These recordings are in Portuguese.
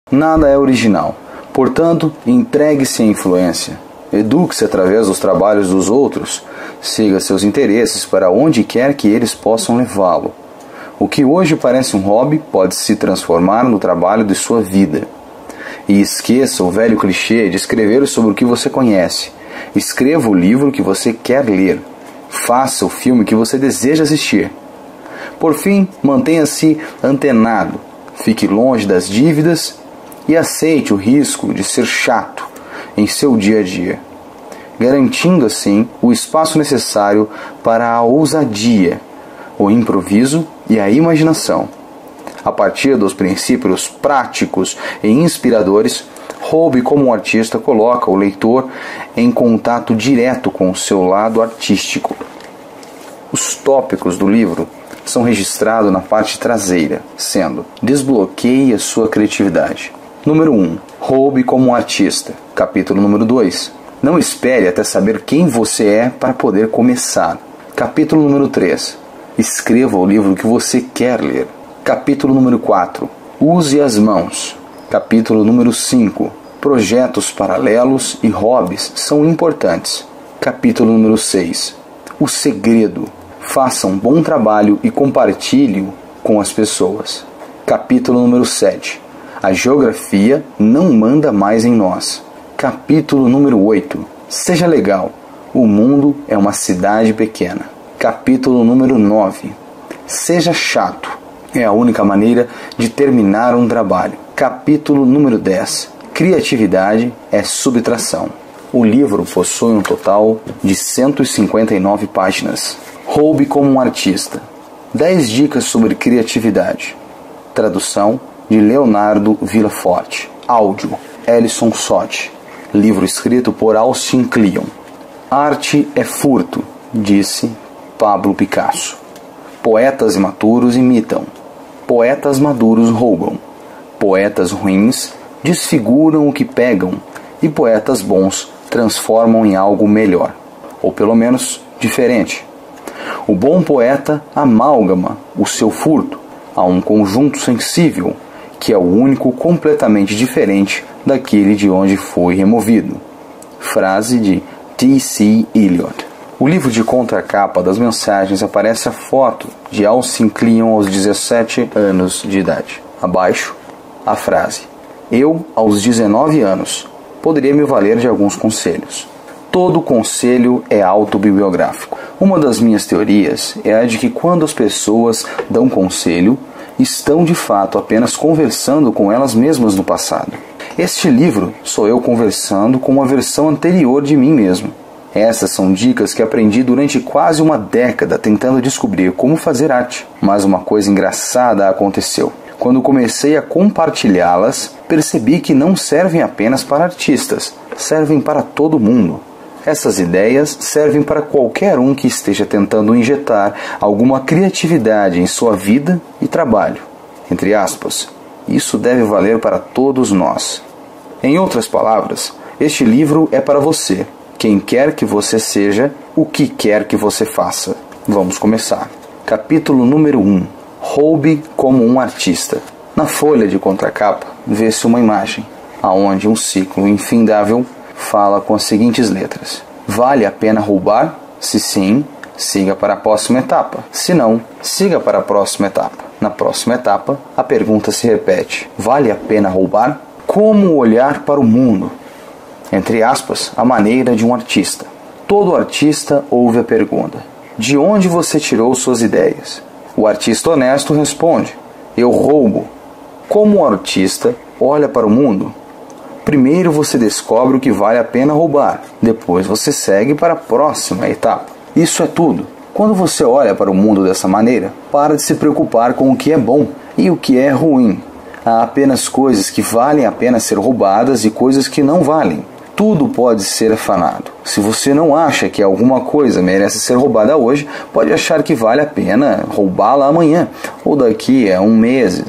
Nada é original. Portanto, entregue-se à influência. Eduque-se através dos trabalhos dos outros. Siga seus interesses para onde quer que eles possam levá-lo. O que hoje parece um hobby pode se transformar no trabalho de sua vida. E esqueça o velho clichê de escrever sobre o que você conhece. Escreva o livro que você quer ler. Faça o filme que você deseja assistir. Por fim, mantenha-se antenado. Fique longe das dívidas e aceite o risco de ser chato em seu dia a dia, garantindo assim o espaço necessário para a ousadia, o improviso e a imaginação. A partir dos princípios práticos e inspiradores, Roube como um artista coloca o leitor em contato direto com o seu lado artístico. Os tópicos do livro são registrados na parte traseira, sendo: desbloqueie a sua criatividade. Número 1. Roube como um artista. Capítulo número 2. Não espere até saber quem você é para poder começar. Capítulo número 3. Escreva o livro que você quer ler. Capítulo número 4. Use as mãos. Capítulo número 5. Projetos paralelos e hobbies são importantes. Capítulo número 6. O segredo. Faça um bom trabalho e compartilhe-o com as pessoas. Capítulo número 7. A geografia não manda mais em nós. Capítulo número 8. Seja legal. O mundo é uma cidade pequena. Capítulo número 9. Seja chato. É a única maneira de terminar um trabalho. Capítulo número 10. Criatividade é subtração. O livro possui um total de 159 páginas. Roube como um artista. 10 dicas sobre criatividade. Tradução de Leonardo Villaforte. Áudio, Ellison Sotti. Livro escrito por Austin Kleon. Arte é furto, disse Pablo Picasso. Poetas imaturos imitam. Poetas maduros roubam. Poetas ruins desfiguram o que pegam. E poetas bons transformam em algo melhor. Ou pelo menos diferente. O bom poeta amálgama o seu furto a um conjunto sensível, que é o único completamente diferente daquele de onde foi removido. Frase de T.C. Eliot. O livro de contracapa das mensagens aparece a foto de Austin Kleon aos 17 anos de idade. Abaixo, a frase: eu, aos 19 anos, poderia me valer de alguns conselhos. Todo conselho é autobiográfico. Uma das minhas teorias é a de que quando as pessoas dão conselho, estão de fato apenas conversando com elas mesmas no passado. Este livro sou eu conversando com uma versão anterior de mim mesmo. Essas são dicas que aprendi durante quase uma década tentando descobrir como fazer arte. Mas uma coisa engraçada aconteceu. Quando comecei a compartilhá-las, percebi que não servem apenas para artistas, servem para todo mundo. Essas ideias servem para qualquer um que esteja tentando injetar alguma criatividade em sua vida e trabalho. Entre aspas, isso deve valer para todos nós. Em outras palavras, este livro é para você, quem quer que você seja, o que quer que você faça. Vamos começar. Capítulo número 1. Roube como um artista. Na folha de contracapa, vê-se uma imagem, aonde um ciclo infindável fala com as seguintes letras: vale a pena roubar? Se sim, siga para a próxima etapa. Se não, siga para a próxima etapa. Na próxima etapa, a pergunta se repete: vale a pena roubar? Como olhar para o mundo? Entre aspas, a maneira de um artista. Todo artista ouve a pergunta: de onde você tirou suas ideias? O artista honesto responde: eu roubo. Como o artista olha para o mundo? Primeiro você descobre o que vale a pena roubar. Depois você segue para a próxima etapa. Isso é tudo. Quando você olha para o mundo dessa maneira, para de se preocupar com o que é bom e o que é ruim. Há apenas coisas que valem a pena ser roubadas e coisas que não valem. Tudo pode ser afanado. Se você não acha que alguma coisa merece ser roubada hoje, pode achar que vale a pena roubá-la amanhã, ou daqui a um mês,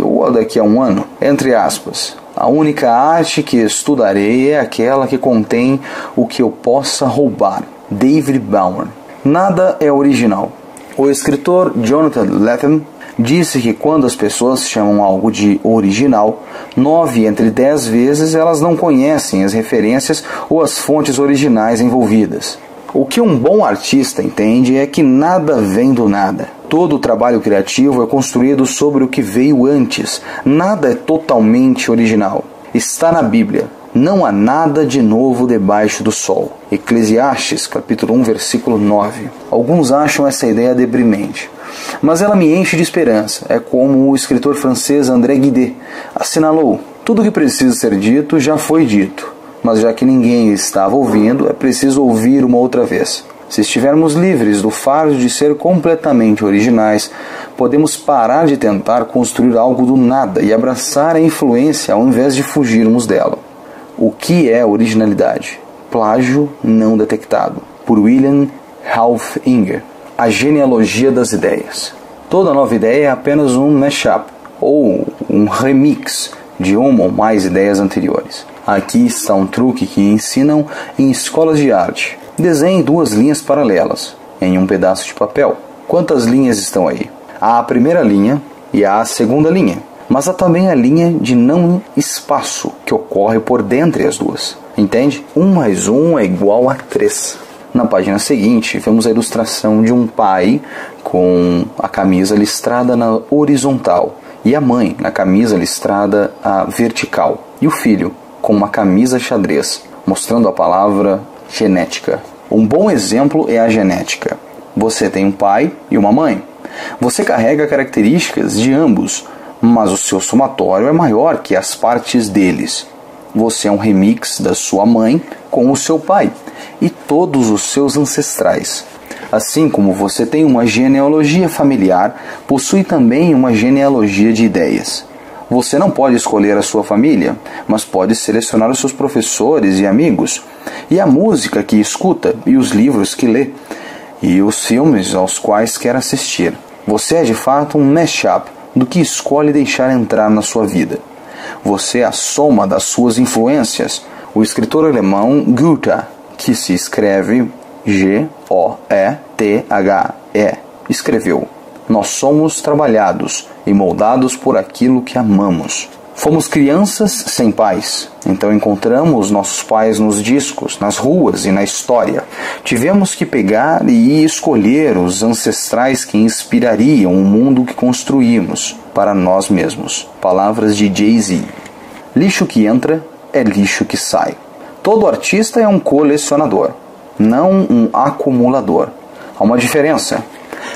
ou daqui a um ano. Entre aspas, a única arte que estudarei é aquela que contém o que eu possa roubar. David Bauman. Nada é original. O escritor Jonathan Lethem Disse que quando as pessoas chamam algo de original, 9 entre 10 vezes elas não conhecem as referências ou as fontes originais envolvidas. O que um bom artista entende é que nada vem do nada. Todo o trabalho criativo é construído sobre o que veio antes. Nada é totalmente original. Está na Bíblia. Não há nada de novo debaixo do sol. Eclesiastes, capítulo 1, versículo 9. Alguns acham essa ideia deprimente, mas ela me enche de esperança. É como o escritor francês André Gide assinalou: tudo o que precisa ser dito já foi dito, mas já que ninguém estava ouvindo, é preciso ouvir uma outra vez. Se estivermos livres do fardo de ser completamente originais, podemos parar de tentar construir algo do nada e abraçar a influência ao invés de fugirmos dela. O que é originalidade? Plágio não detectado. Por William Ralph Inger. A genealogia das ideias. Toda nova ideia é apenas um mashup, ou um remix de uma ou mais ideias anteriores. Aqui está um truque que ensinam em escolas de arte. Desenhe 2 linhas paralelas em um pedaço de papel. Quantas linhas estão aí? Há a primeira linha e há a segunda linha. Mas há também a linha de não espaço que ocorre por dentre as duas. Entende? 1 mais 1 é igual a 3. Na página seguinte, vemos a ilustração de um pai com a camisa listrada na horizontal e a mãe na camisa listrada à vertical. E o filho com uma camisa xadrez, mostrando a palavra genética. Um bom exemplo é a genética. Você tem um pai e uma mãe. Você carrega características de ambos, mas o seu somatório é maior que as partes deles. Você é um remix da sua mãe com o seu pai e todos os seus ancestrais. Assim como você tem uma genealogia familiar, possui também uma genealogia de ideias. Você não pode escolher a sua família, mas pode selecionar os seus professores e amigos, e a música que escuta, e os livros que lê, e os filmes aos quais quer assistir. Você é de fato um mashup do que escolhe deixar entrar na sua vida. Você é a soma das suas influências. O escritor alemão Goethe, que se escreve G-O-E-T-H-E, escreveu: nós somos trabalhados e moldados por aquilo que amamos. Fomos crianças sem pais, então encontramos nossos pais nos discos, nas ruas e na história. Tivemos que pegar e escolher os ancestrais que inspirariam o mundo que construímos para nós mesmos. Palavras de Jay-Z. Lixo que entra é lixo que sai. Todo artista é um colecionador, não um acumulador. Há uma diferença.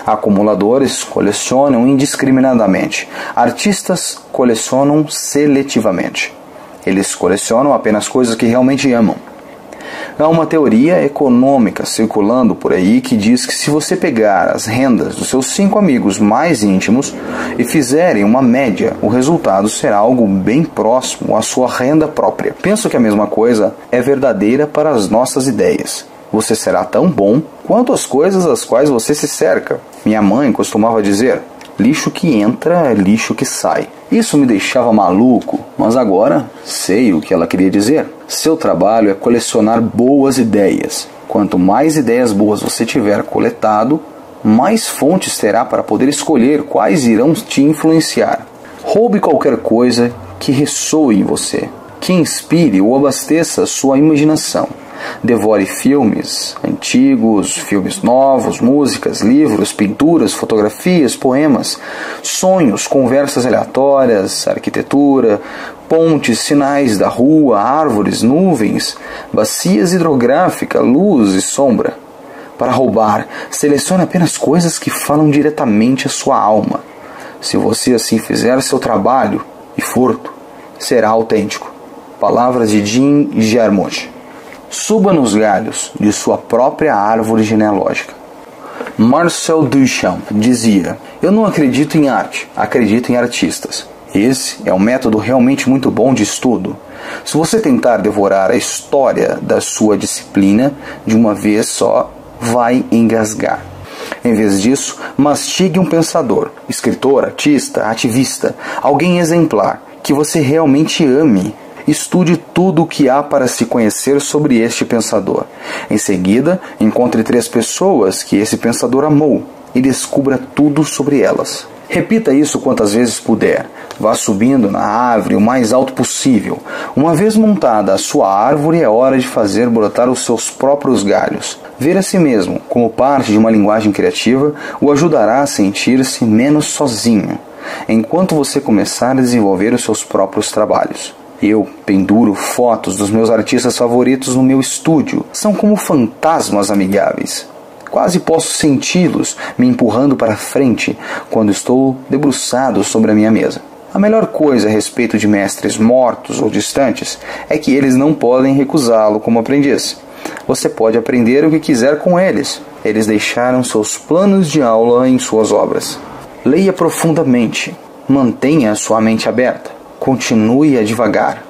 Acumuladores colecionam indiscriminadamente. Artistas colecionam seletivamente. Eles colecionam apenas coisas que realmente amam. Há uma teoria econômica circulando por aí que diz que se você pegar as rendas dos seus 5 amigos mais íntimos e fizerem uma média, o resultado será algo bem próximo à sua renda própria. Penso que a mesma coisa é verdadeira para as nossas ideias. Você será tão bom quanto as coisas às quais você se cerca. Minha mãe costumava dizer: lixo que entra é lixo que sai. Isso me deixava maluco, mas agora sei o que ela queria dizer. Seu trabalho é colecionar boas ideias. Quanto mais ideias boas você tiver coletado, mais fontes terá para poder escolher quais irão te influenciar. Roube qualquer coisa que ressoe em você, que inspire ou abasteça sua imaginação. Devore filmes antigos, filmes novos, músicas, livros, pinturas, fotografias, poemas, sonhos, conversas aleatórias, arquitetura, pontes, sinais da rua, árvores, nuvens, bacias hidrográficas, luz e sombra. Para roubar, selecione apenas coisas que falam diretamente à sua alma. Se você assim fizer, seu trabalho e furto será autêntico. Palavras de Jim Jarmusch. Suba nos galhos de sua própria árvore genealógica. Marcel Duchamp dizia: eu não acredito em arte, acredito em artistas. Esse é um método realmente muito bom de estudo. Se você tentar devorar a história da sua disciplina de uma vez só, vai engasgar. Em vez disso, mastigue um pensador, escritor, artista, ativista, alguém exemplar, que você realmente ame. Estude tudo o que há para se conhecer sobre este pensador. Em seguida, encontre 3 pessoas que esse pensador amou e descubra tudo sobre elas. Repita isso quantas vezes puder. Vá subindo na árvore o mais alto possível. Uma vez montada a sua árvore, é hora de fazer brotar os seus próprios galhos. Ver a si mesmo como parte de uma linguagem criativa o ajudará a sentir-se menos sozinho, enquanto você começar a desenvolver os seus próprios trabalhos. Eu penduro fotos dos meus artistas favoritos no meu estúdio. São como fantasmas amigáveis. Quase posso senti-los me empurrando para frente quando estou debruçado sobre a minha mesa. A melhor coisa a respeito de mestres mortos ou distantes é que eles não podem recusá-lo como aprendiz. Você pode aprender o que quiser com eles. Eles deixaram seus planos de aula em suas obras. Leia profundamente. Mantenha a sua mente aberta. Continue a divagar.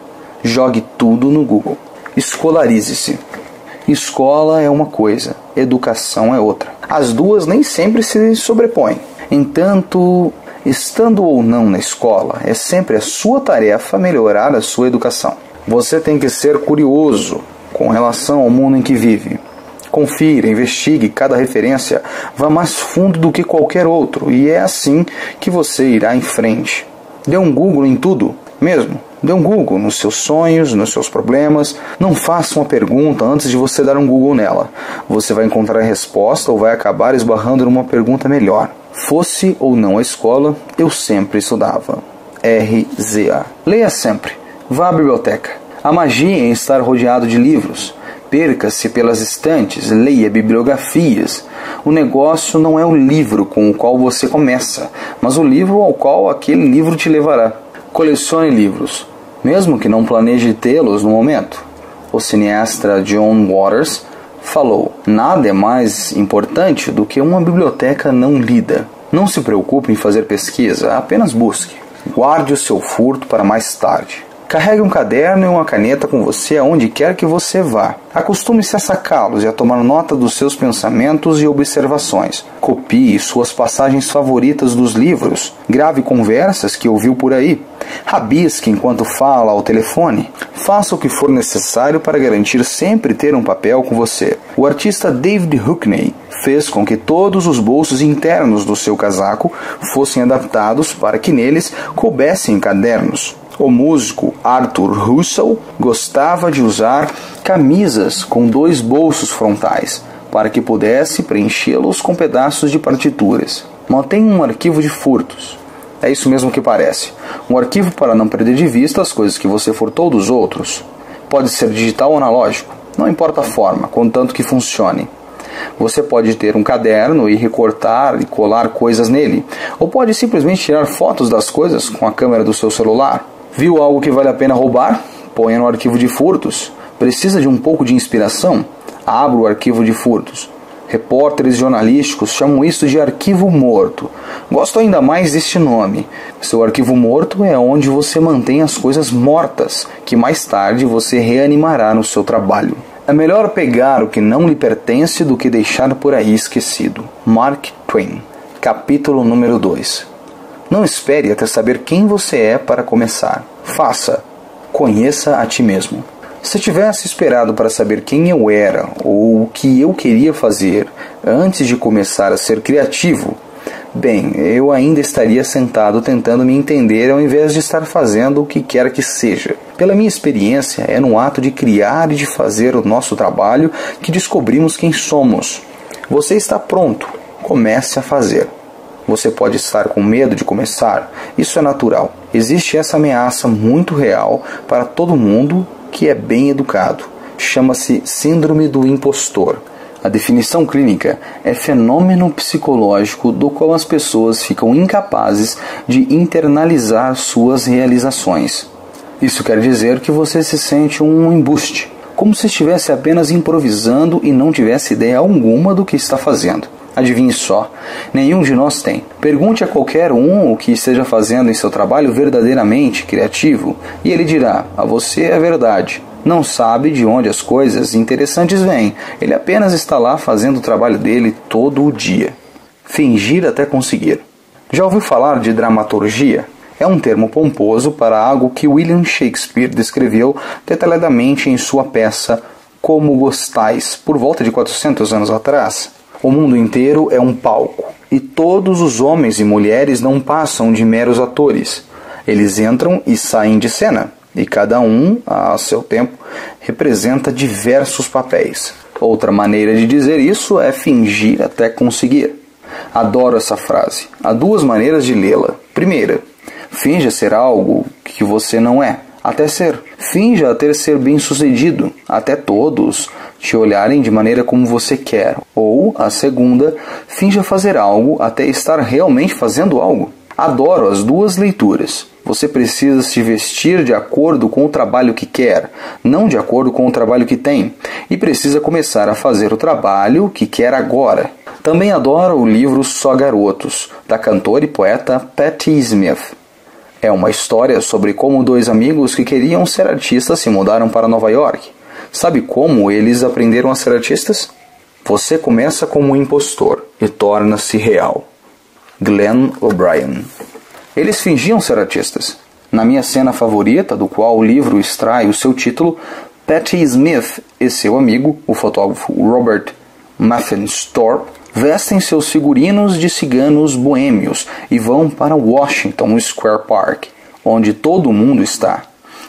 Jogue tudo no Google. Escolarize-se. Escola é uma coisa, educação é outra. As duas nem sempre se sobrepõem. Entanto, estando ou não na escola, é sempre a sua tarefa melhorar a sua educação. Você tem que ser curioso com relação ao mundo em que vive. Confira, investigue cada referência, vá mais fundo do que qualquer outro, e é assim que você irá em frente. Dê um Google em tudo, mesmo. Dê um Google nos seus sonhos, nos seus problemas. Não faça uma pergunta antes de você dar um Google nela. Você vai encontrar a resposta ou vai acabar esbarrando numa pergunta melhor. Fosse ou não a escola, eu sempre estudava. R.Z.A. Leia sempre. Vá à biblioteca. A magia em estar rodeado de livros. Perca-se pelas estantes, leia bibliografias. O negócio não é o livro com o qual você começa, mas o livro ao qual aquele livro te levará. Colecione livros, mesmo que não planeje tê-los no momento. O cineasta John Waters falou: nada é mais importante do que uma biblioteca não lida. Não se preocupe em fazer pesquisa, apenas busque. Guarde o seu furto para mais tarde. Carregue um caderno e uma caneta com você aonde quer que você vá. Acostume-se a sacá-los e a tomar nota dos seus pensamentos e observações. Copie suas passagens favoritas dos livros. Grave conversas que ouviu por aí. Rabisque enquanto fala ao telefone. Faça o que for necessário para garantir sempre ter um papel com você. O artista David Hockney fez com que todos os bolsos internos do seu casaco fossem adaptados para que neles coubessem cadernos. O músico Arthur Russell gostava de usar camisas com 2 bolsos frontais, para que pudesse preenchê-los com pedaços de partituras. Mantenha um arquivo de furtos. É isso mesmo que parece. Um arquivo para não perder de vista as coisas que você furtou dos outros. Pode ser digital ou analógico, não importa a forma, contanto que funcione. Você pode ter um caderno e recortar e colar coisas nele, ou pode simplesmente tirar fotos das coisas com a câmera do seu celular. Viu algo que vale a pena roubar? Ponha no arquivo de furtos. Precisa de um pouco de inspiração? Abra o arquivo de furtos. Repórteres jornalísticos chamam isso de arquivo morto. Gosto ainda mais deste nome. Seu arquivo morto é onde você mantém as coisas mortas, que mais tarde você reanimará no seu trabalho. É melhor pegar o que não lhe pertence do que deixar por aí esquecido. Mark Twain. Capítulo número 2. Não espere até saber quem você é para começar. Faça. Conheça a ti mesmo. Se tivesse esperado para saber quem eu era ou o que eu queria fazer antes de começar a ser criativo, bem, eu ainda estaria sentado tentando me entender ao invés de estar fazendo o que quer que seja. Pela minha experiência, é no ato de criar e de fazer o nosso trabalho que descobrimos quem somos. Você está pronto. Comece a fazer. Você pode estar com medo de começar. Isso é natural. Existe essa ameaça muito real para todo mundo que é bem educado. Chama-se Síndrome do Impostor. A definição clínica é fenômeno psicológico do qual as pessoas ficam incapazes de internalizar suas realizações. Isso quer dizer que você se sente um embuste, como se estivesse apenas improvisando e não tivesse ideia alguma do que está fazendo. Adivinhe só, nenhum de nós tem. Pergunte a qualquer um o que esteja fazendo em seu trabalho verdadeiramente criativo, e ele dirá: a você é verdade. Não sabe de onde as coisas interessantes vêm, ele apenas está lá fazendo o trabalho dele todo o dia. Fingir até conseguir. Já ouviu falar de dramaturgia? É um termo pomposo para algo que William Shakespeare descreveu detalhadamente em sua peça Como Gostais, por volta de 400 anos atrás. O mundo inteiro é um palco, e todos os homens e mulheres não passam de meros atores. Eles entram e saem de cena, e cada um, a seu tempo, representa diversos papéis. Outra maneira de dizer isso é fingir até conseguir. Adoro essa frase. Há duas maneiras de lê-la. Primeira, finja ser algo que você não é, até ser. Finja até ser bem-sucedido, até todos te olharem de maneira como você quer. Ou, a segunda, finja fazer algo até estar realmente fazendo algo. Adoro as duas leituras. Você precisa se vestir de acordo com o trabalho que quer, não de acordo com o trabalho que tem. E precisa começar a fazer o trabalho que quer agora. Também adoro o livro Só Garotos, da cantora e poeta Patti Smith. É uma história sobre como dois amigos que queriam ser artistas se mudaram para Nova York. Sabe como eles aprenderam a ser artistas? Você começa como um impostor e torna-se real. Glenn O'Brien. Eles fingiam ser artistas. Na minha cena favorita, do qual o livro extrai o seu título, Patti Smith e seu amigo, o fotógrafo Robert Mapplethorpe, vestem seus figurinos de ciganos boêmios e vão para Washington Square Park, onde todo mundo está.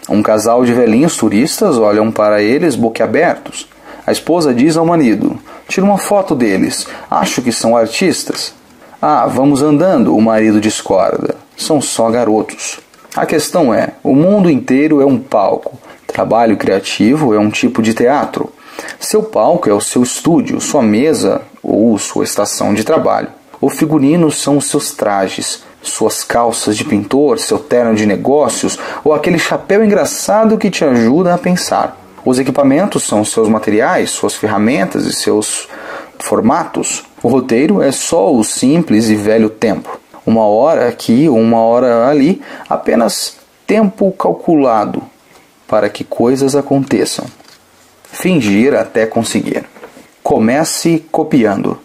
Um casal de velhinhos turistas olham para eles boquiabertos. A esposa diz ao marido: "Tira uma foto deles, acho que são artistas." "Ah, vamos andando", o marido discorda. "São só garotos." A questão é, o mundo inteiro é um palco. Trabalho criativo é um tipo de teatro. Seu palco é o seu estúdio, sua mesa ou sua estação de trabalho. O figurino são os seus trajes, suas calças de pintor, seu terno de negócios ou aquele chapéu engraçado que te ajuda a pensar. Os equipamentos são seus materiais, suas ferramentas e seus formatos. O roteiro é só o simples e velho tempo. Uma hora aqui, uma hora ali, apenas tempo calculado para que coisas aconteçam. Fingir até conseguir. Comece copiando.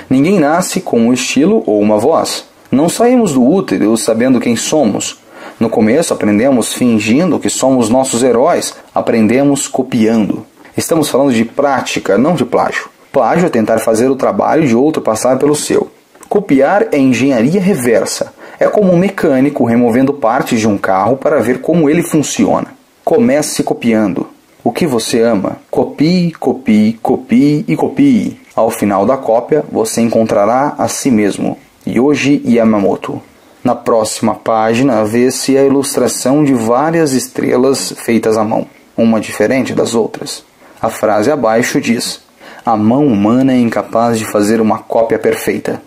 Ninguém nasce com um estilo ou uma voz. Não saímos do útero sabendo quem somos. No começo aprendemos fingindo que somos nossos heróis. Aprendemos copiando. Estamos falando de prática, não de plágio. Plágio é tentar fazer o trabalho de outro passar pelo seu. Copiar é engenharia reversa. É como um mecânico removendo partes de um carro para ver como ele funciona. Comece copiando. O que você ama? Copie, copie, copie e copie. Ao final da cópia, você encontrará a si mesmo. Yohji Yamamoto. Na próxima página, vê-se a ilustração de várias estrelas feitas à mão, uma diferente das outras. A frase abaixo diz: "A mão humana é incapaz de fazer uma cópia perfeita."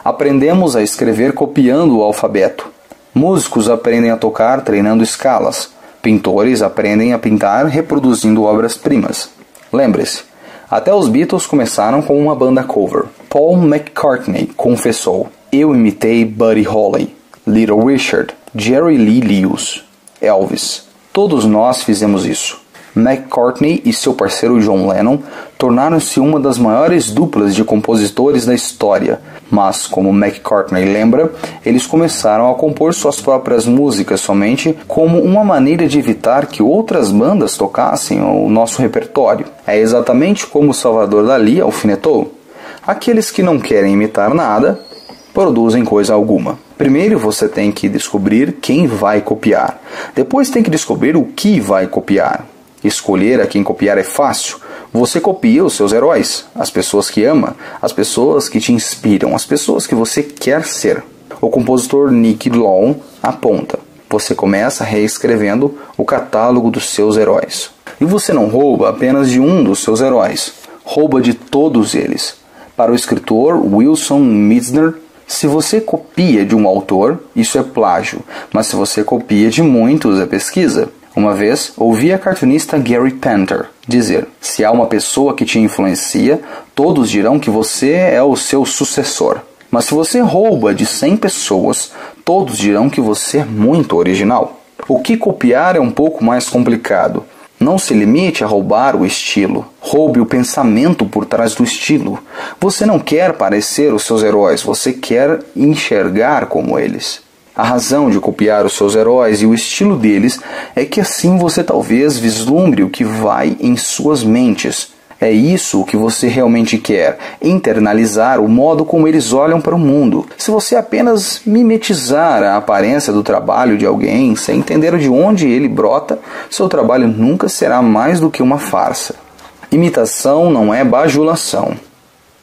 Aprendemos a escrever copiando o alfabeto. Músicos aprendem a tocar treinando escalas. Pintores aprendem a pintar reproduzindo obras-primas. Lembre-se, até os Beatles começaram com uma banda cover. Paul McCartney confessou: "Eu imitei Buddy Holly, Little Richard, Jerry Lee Lewis, Elvis. Todos nós fizemos isso." McCartney e seu parceiro John Lennon tornaram-se uma das maiores duplas de compositores da história, mas, como McCartney lembra, eles começaram a compor suas próprias músicas somente como uma maneira de evitar que outras bandas tocassem o nosso repertório. É exatamente como Salvador Dalí alfinetou: "Aqueles que não querem imitar nada, produzem coisa alguma." Primeiro você tem que descobrir quem vai copiar. Depois tem que descobrir o que vai copiar. Escolher a quem copiar é fácil. Você copia os seus heróis, as pessoas que ama, as pessoas que te inspiram, as pessoas que você quer ser. O compositor Nick Long aponta: você começa reescrevendo o catálogo dos seus heróis. E você não rouba apenas de um dos seus heróis, rouba de todos eles. Para o escritor Wilson Mizner, se você copia de um autor, isso é plágio, mas se você copia de muitos, é pesquisa. Uma vez, ouvi a cartunista Gary Panter dizer: "Se há uma pessoa que te influencia, todos dirão que você é o seu sucessor. Mas se você rouba de 100 pessoas, todos dirão que você é muito original." O que copiar é um pouco mais complicado. Não se limite a roubar o estilo. Roube o pensamento por trás do estilo. Você não quer parecer os seus heróis, você quer enxergar como eles. A razão de copiar os seus heróis e o estilo deles é que assim você talvez vislumbre o que vai em suas mentes. É isso o que você realmente quer, internalizar o modo como eles olham para o mundo. Se você apenas mimetizar a aparência do trabalho de alguém, sem entender de onde ele brota, seu trabalho nunca será mais do que uma farsa. Imitação não é bajulação.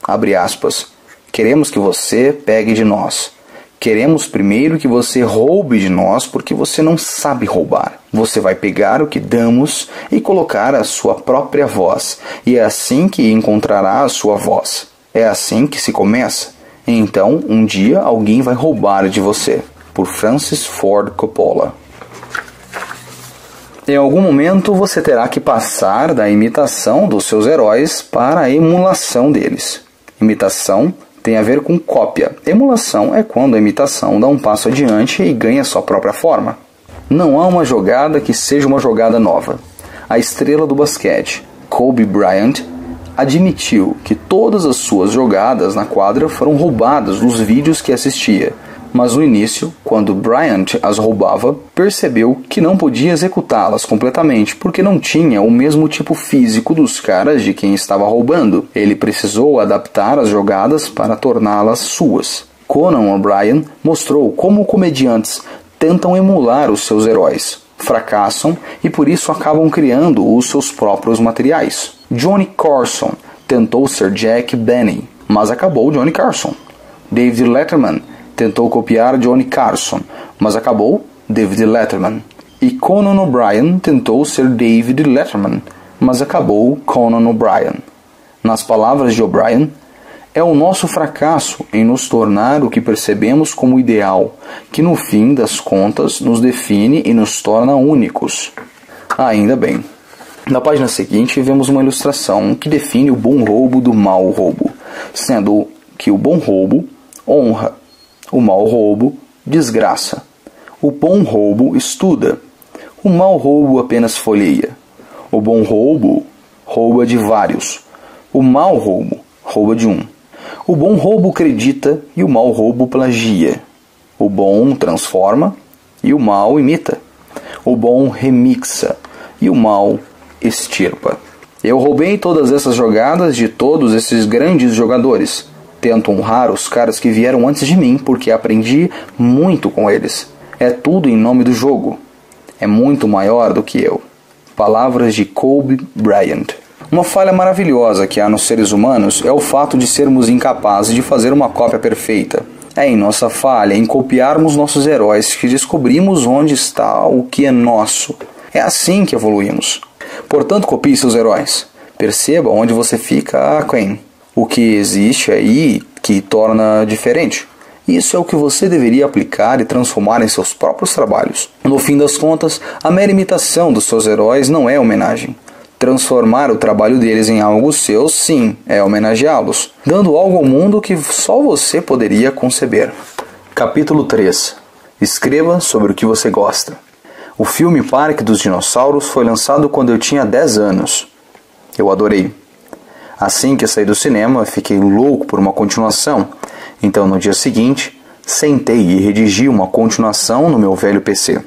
Abre aspas. Queremos que você pegue de nós. Queremos primeiro que você roube de nós porque você não sabe roubar. Você vai pegar o que damos e colocar a sua própria voz. E é assim que encontrará a sua voz. É assim que se começa. Então, um dia alguém vai roubar de você. Por Francis Ford Coppola. Em algum momento você terá que passar da imitação dos seus heróis para a emulação deles. Imitação tem a ver com cópia. Emulação é quando a imitação dá um passo adiante e ganha sua própria forma. Não há uma jogada que seja uma jogada nova. A estrela do basquete, Kobe Bryant, admitiu que todas as suas jogadas na quadra foram roubadas dos vídeos que assistia. Mas no início, quando Bryant as roubava, percebeu que não podia executá-las completamente porque não tinha o mesmo tipo físico dos caras de quem estava roubando. Ele precisou adaptar as jogadas para torná-las suas. Conan O'Brien mostrou como comediantes tentam emular os seus heróis, fracassam e por isso acabam criando os seus próprios materiais. Johnny Carson tentou ser Jack Benny, mas acabou Johnny Carson. David Letterman tentou copiar Johnny Carson, mas acabou David Letterman. E Conan O'Brien tentou ser David Letterman, mas acabou Conan O'Brien. Nas palavras de O'Brien, é o nosso fracasso em nos tornar o que percebemos como ideal, que no fim das contas nos define e nos torna únicos. Ainda bem. Na página seguinte vemos uma ilustração que define o bom roubo do mau roubo, sendo que o bom roubo honra, o mau roubo desgraça. O bom roubo estuda. O mau roubo apenas folheia. O bom roubo rouba de vários. O mau roubo rouba de um. O bom roubo acredita e o mau roubo plagia. O bom transforma e o mau imita. O bom remixa e o mau extirpa. Eu roubei todas essas jogadas de todos esses grandes jogadores. Tento honrar os caras que vieram antes de mim porque aprendi muito com eles. É tudo em nome do jogo. É muito maior do que eu. Palavras de Kobe Bryant. Uma falha maravilhosa que há nos seres humanos é o fato de sermos incapazes de fazer uma cópia perfeita. É em nossa falha, em copiarmos nossos heróis, que descobrimos onde está o que é nosso. É assim que evoluímos. Portanto, copie seus heróis. Perceba onde você fica aquém. O que existe aí que torna diferente. Isso é o que você deveria aplicar e transformar em seus próprios trabalhos. No fim das contas, a mera imitação dos seus heróis não é homenagem. Transformar o trabalho deles em algo seu, sim, é homenageá-los, dando algo ao mundo que só você poderia conceber. Capítulo 3. Escreva sobre o que você gosta. O filme Parque dos Dinossauros foi lançado quando eu tinha 10 anos. Eu adorei. Assim que saí do cinema, fiquei louco por uma continuação. Então, no dia seguinte, sentei e redigi uma continuação no meu velho PC.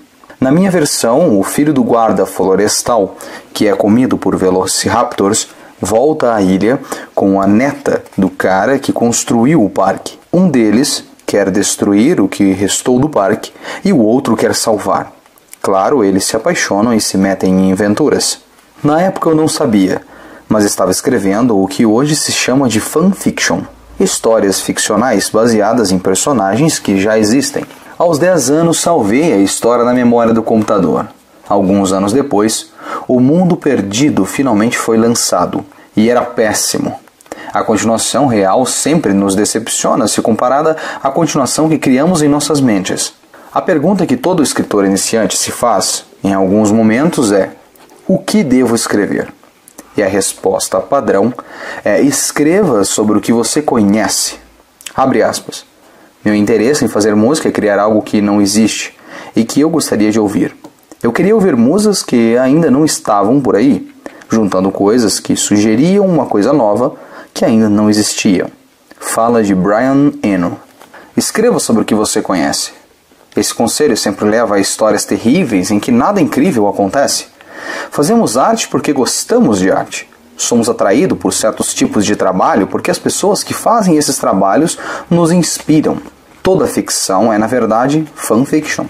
Na minha versão, o filho do guarda florestal, que é comido por velociraptors, volta à ilha com a neta do cara que construiu o parque. Um deles quer destruir o que restou do parque e o outro quer salvar. Claro, eles se apaixonam e se metem em aventuras. Na época eu não sabia, mas estava escrevendo o que hoje se chama de fanfiction. Histórias ficcionais baseadas em personagens que já existem. Aos 10 anos salvei a história na memória do computador. Alguns anos depois, O Mundo Perdido finalmente foi lançado, e era péssimo. A continuação real sempre nos decepciona se comparada à continuação que criamos em nossas mentes. A pergunta que todo escritor iniciante se faz, em alguns momentos, é: o que devo escrever? E a resposta padrão é: escreva sobre o que você conhece. Abre aspas. Meu interesse em fazer música é criar algo que não existe e que eu gostaria de ouvir. Eu queria ouvir músicas que ainda não estavam por aí, juntando coisas que sugeriam uma coisa nova que ainda não existia. Fala de Brian Eno. Escreva sobre o que você conhece. Esse conselho sempre leva a histórias terríveis em que nada incrível acontece. Fazemos arte porque gostamos de arte. Somos atraídos por certos tipos de trabalho porque as pessoas que fazem esses trabalhos nos inspiram. Toda ficção é, na verdade, fanfiction.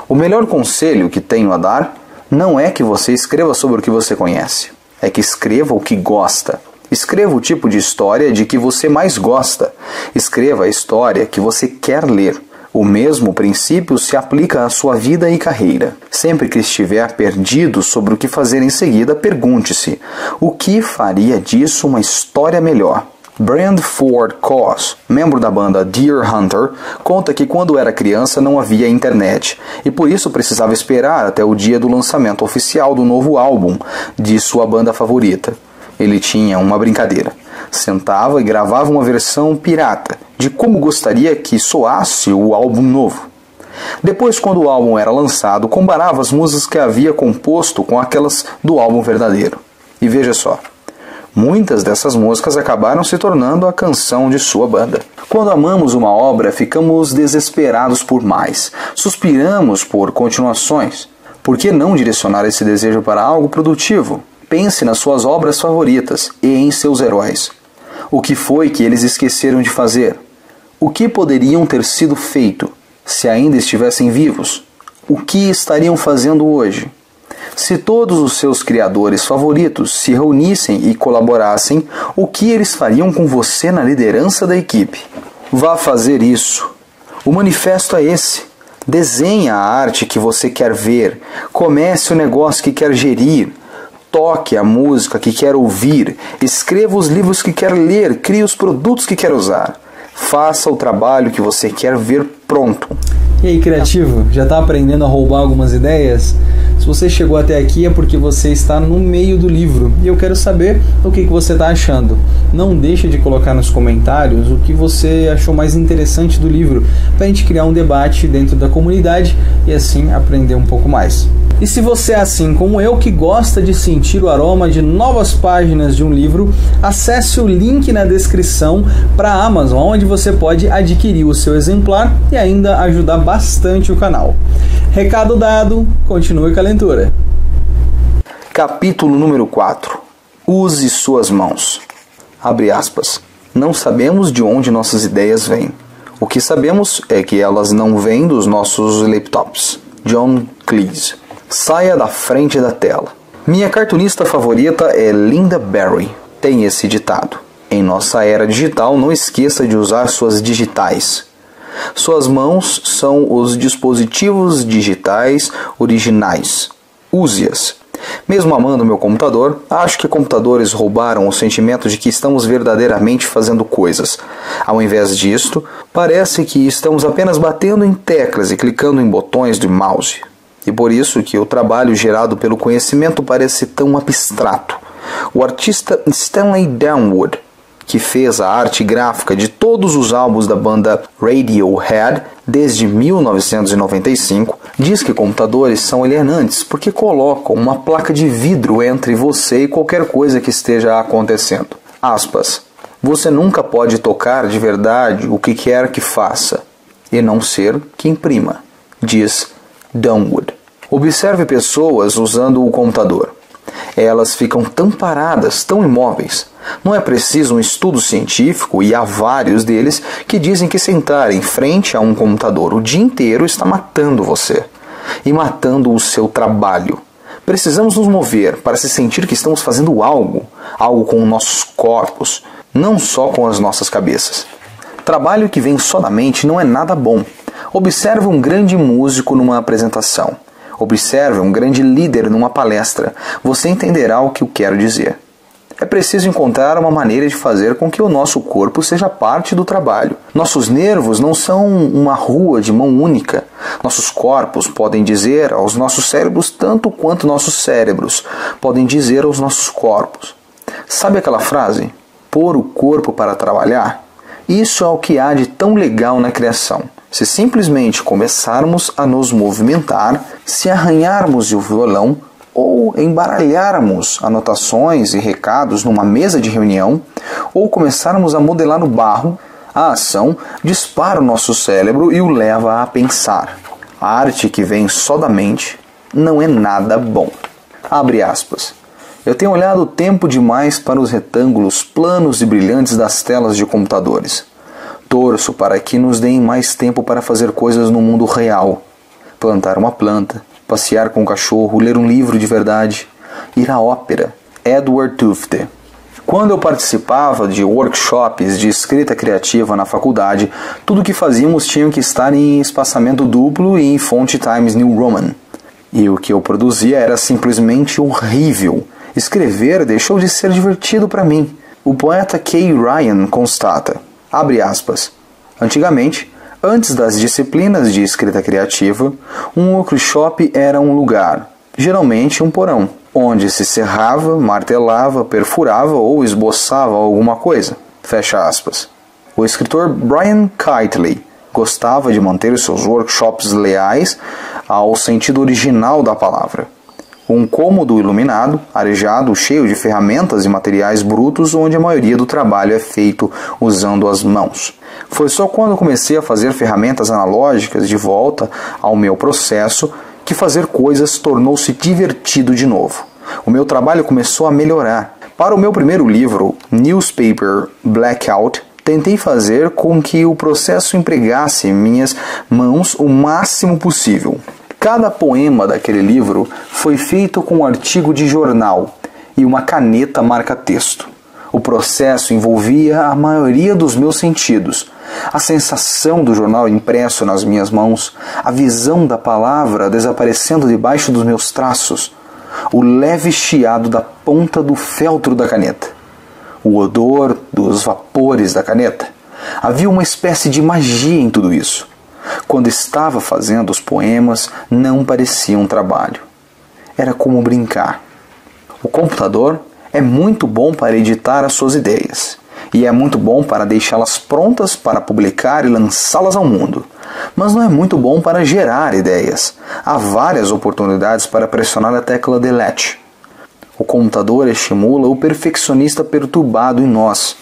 O melhor conselho que tenho a dar não é que você escreva sobre o que você conhece. É que escreva o que gosta. Escreva o tipo de história de que você mais gosta. Escreva a história que você quer ler. O mesmo princípio se aplica à sua vida e carreira. Sempre que estiver perdido sobre o que fazer em seguida, pergunte-se: o que faria disso uma história melhor? Brand Ford Koss, membro da banda Deer Hunter, conta que quando era criança não havia internet e por isso precisava esperar até o dia do lançamento oficial do novo álbum de sua banda favorita. Ele tinha uma brincadeira. Sentava e gravava uma versão pirata de como gostaria que soasse o álbum novo. Depois, quando o álbum era lançado, comparava as músicas que havia composto com aquelas do álbum verdadeiro. E veja só, muitas dessas músicas acabaram se tornando a canção de sua banda. Quando amamos uma obra, ficamos desesperados por mais. Suspiramos por continuações. Por que não direcionar esse desejo para algo produtivo? Pense nas suas obras favoritas e em seus heróis. O que foi que eles esqueceram de fazer? O que poderiam ter sido feito se ainda estivessem vivos? O que estariam fazendo hoje? Se todos os seus criadores favoritos se reunissem e colaborassem, o que eles fariam com você na liderança da equipe? Vá fazer isso. O manifesto é esse. Desenha a arte que você quer ver. Comece o negócio que quer gerir. Toque a música que quer ouvir, escreva os livros que quer ler, crie os produtos que quer usar. Faça o trabalho que você quer ver pronto. E aí, criativo, já está aprendendo a roubar algumas ideias? Se você chegou até aqui é porque você está no meio do livro e eu quero saber o que você está achando. Não deixe de colocar nos comentários o que você achou mais interessante do livro para a gente criar um debate dentro da comunidade e assim aprender um pouco mais. E se você é assim como eu, que gosta de sentir o aroma de novas páginas de um livro, acesse o link na descrição para a Amazon, onde você pode adquirir o seu exemplar e ainda ajudar bastante o canal. Recado dado, continue com a leitura. Capítulo número 4. Use suas mãos. Abre aspas. Não sabemos de onde nossas ideias vêm. O que sabemos é que elas não vêm dos nossos laptops. John Cleese. Saia da frente da tela. Minha cartunista favorita é Lynda Barry. Tem esse ditado: em nossa era digital, não esqueça de usar suas digitais. Suas mãos são os dispositivos digitais originais. Use-as. Mesmo amando meu computador, acho que computadores roubaram o sentimento de que estamos verdadeiramente fazendo coisas. Ao invés disto, parece que estamos apenas batendo em teclas e clicando em botões de mouse. E por isso que o trabalho gerado pelo conhecimento parece tão abstrato. O artista Stanley Downwood, que fez a arte gráfica de todos os álbuns da banda Radiohead desde 1995, diz que computadores são alienantes porque colocam uma placa de vidro entre você e qualquer coisa que esteja acontecendo. Aspas. Você nunca pode tocar de verdade o que quer que faça, e não ser que imprima, diz Downwood. Observe pessoas usando o computador. Elas ficam tão paradas, tão imóveis. Não é preciso um estudo científico, e há vários deles que dizem que sentar em frente a um computador o dia inteiro está matando você e matando o seu trabalho. Precisamos nos mover para se sentir que estamos fazendo algo com nossos corpos, não só com as nossas cabeças. Trabalho que vem só da mente não é nada bom. Observe um grande músico numa apresentação. Observe um grande líder numa palestra. Você entenderá o que eu quero dizer. É preciso encontrar uma maneira de fazer com que o nosso corpo seja parte do trabalho. Nossos nervos não são uma rua de mão única. Nossos corpos podem dizer aos nossos cérebros tanto quanto nossos cérebros podem dizer aos nossos corpos. Sabe aquela frase? Pôr o corpo para trabalhar? Isso é o que há de tão legal na criação. Se simplesmente começarmos a nos movimentar, se arranharmos o violão ou embaralharmos anotações e recados numa mesa de reunião, ou começarmos a modelar no barro, a ação dispara o nosso cérebro e o leva a pensar. A arte que vem só da mente não é nada bom. Abre aspas. Eu tenho olhado tempo demais para os retângulos planos e brilhantes das telas de computadores. Torço para que nos deem mais tempo para fazer coisas no mundo real. Plantar uma planta, passear com um cachorro, ler um livro de verdade, ir à ópera. Edward Tufte. Quando eu participava de workshops de escrita criativa na faculdade, tudo que fazíamos tinha que estar em espaçamento duplo e em fonte Times New Roman. E o que eu produzia era simplesmente horrível. Escrever deixou de ser divertido para mim. O poeta Kay Ryan constata, abre aspas, antigamente, antes das disciplinas de escrita criativa, um workshop era um lugar, geralmente um porão, onde se serrava, martelava, perfurava ou esboçava alguma coisa. Fecha aspas. O escritor Brian Kiteley gostava de manter os seus workshops leais ao sentido original da palavra. Um cômodo iluminado, arejado, cheio de ferramentas e materiais brutos, onde a maioria do trabalho é feito usando as mãos. Foi só quando comecei a fazer ferramentas analógicas de volta ao meu processo que fazer coisas tornou-se divertido de novo. O meu trabalho começou a melhorar. Para o meu primeiro livro, Newspaper Blackout, tentei fazer com que o processo empregasse minhas mãos o máximo possível. Cada poema daquele livro foi feito com um artigo de jornal e uma caneta marca-texto. O processo envolvia a maioria dos meus sentidos. A sensação do jornal impresso nas minhas mãos, a visão da palavra desaparecendo debaixo dos meus traços, o leve chiado da ponta do feltro da caneta, o odor dos vapores da caneta. Havia uma espécie de magia em tudo isso. Quando estava fazendo os poemas, não parecia um trabalho. Era como brincar. O computador é muito bom para editar as suas ideias. E é muito bom para deixá-las prontas para publicar e lançá-las ao mundo. Mas não é muito bom para gerar ideias. Há várias oportunidades para pressionar a tecla Delete. O computador estimula o perfeccionista perturbado em nós.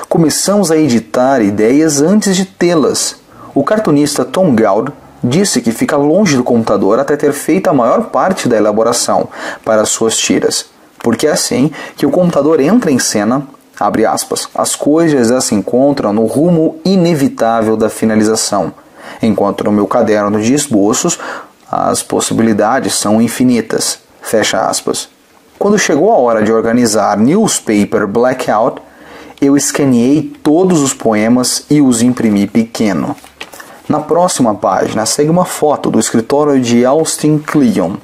Começamos a editar ideias antes de tê-las. O cartunista Tom Gaud disse que fica longe do computador até ter feito a maior parte da elaboração para suas tiras, porque é assim que o computador entra em cena, abre aspas, as coisas já se encontram no rumo inevitável da finalização, enquanto no meu caderno de esboços as possibilidades são infinitas, fecha aspas. Quando chegou a hora de organizar Newspaper Blackout, eu escaneei todos os poemas e os imprimi pequeno. Na próxima página segue uma foto do escritório de Austin Kleon,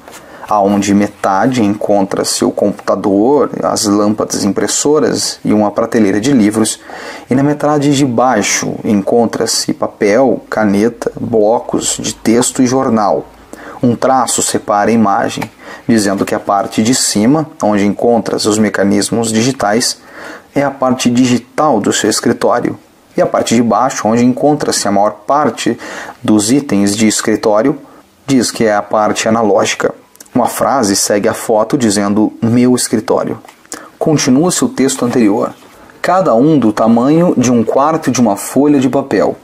aonde metade encontra-se o computador, as lâmpadas impressoras e uma prateleira de livros, e na metade de baixo encontra-se papel, caneta, blocos de texto e jornal. Um traço separa a imagem, dizendo que a parte de cima, onde encontra-se os mecanismos digitais, é a parte digital do seu escritório. E a parte de baixo, onde encontra-se a maior parte dos itens de escritório, diz que é a parte analógica. Uma frase segue a foto dizendo meu escritório. Continua-se o texto anterior, cada um do tamanho de um quarto de uma folha de papel.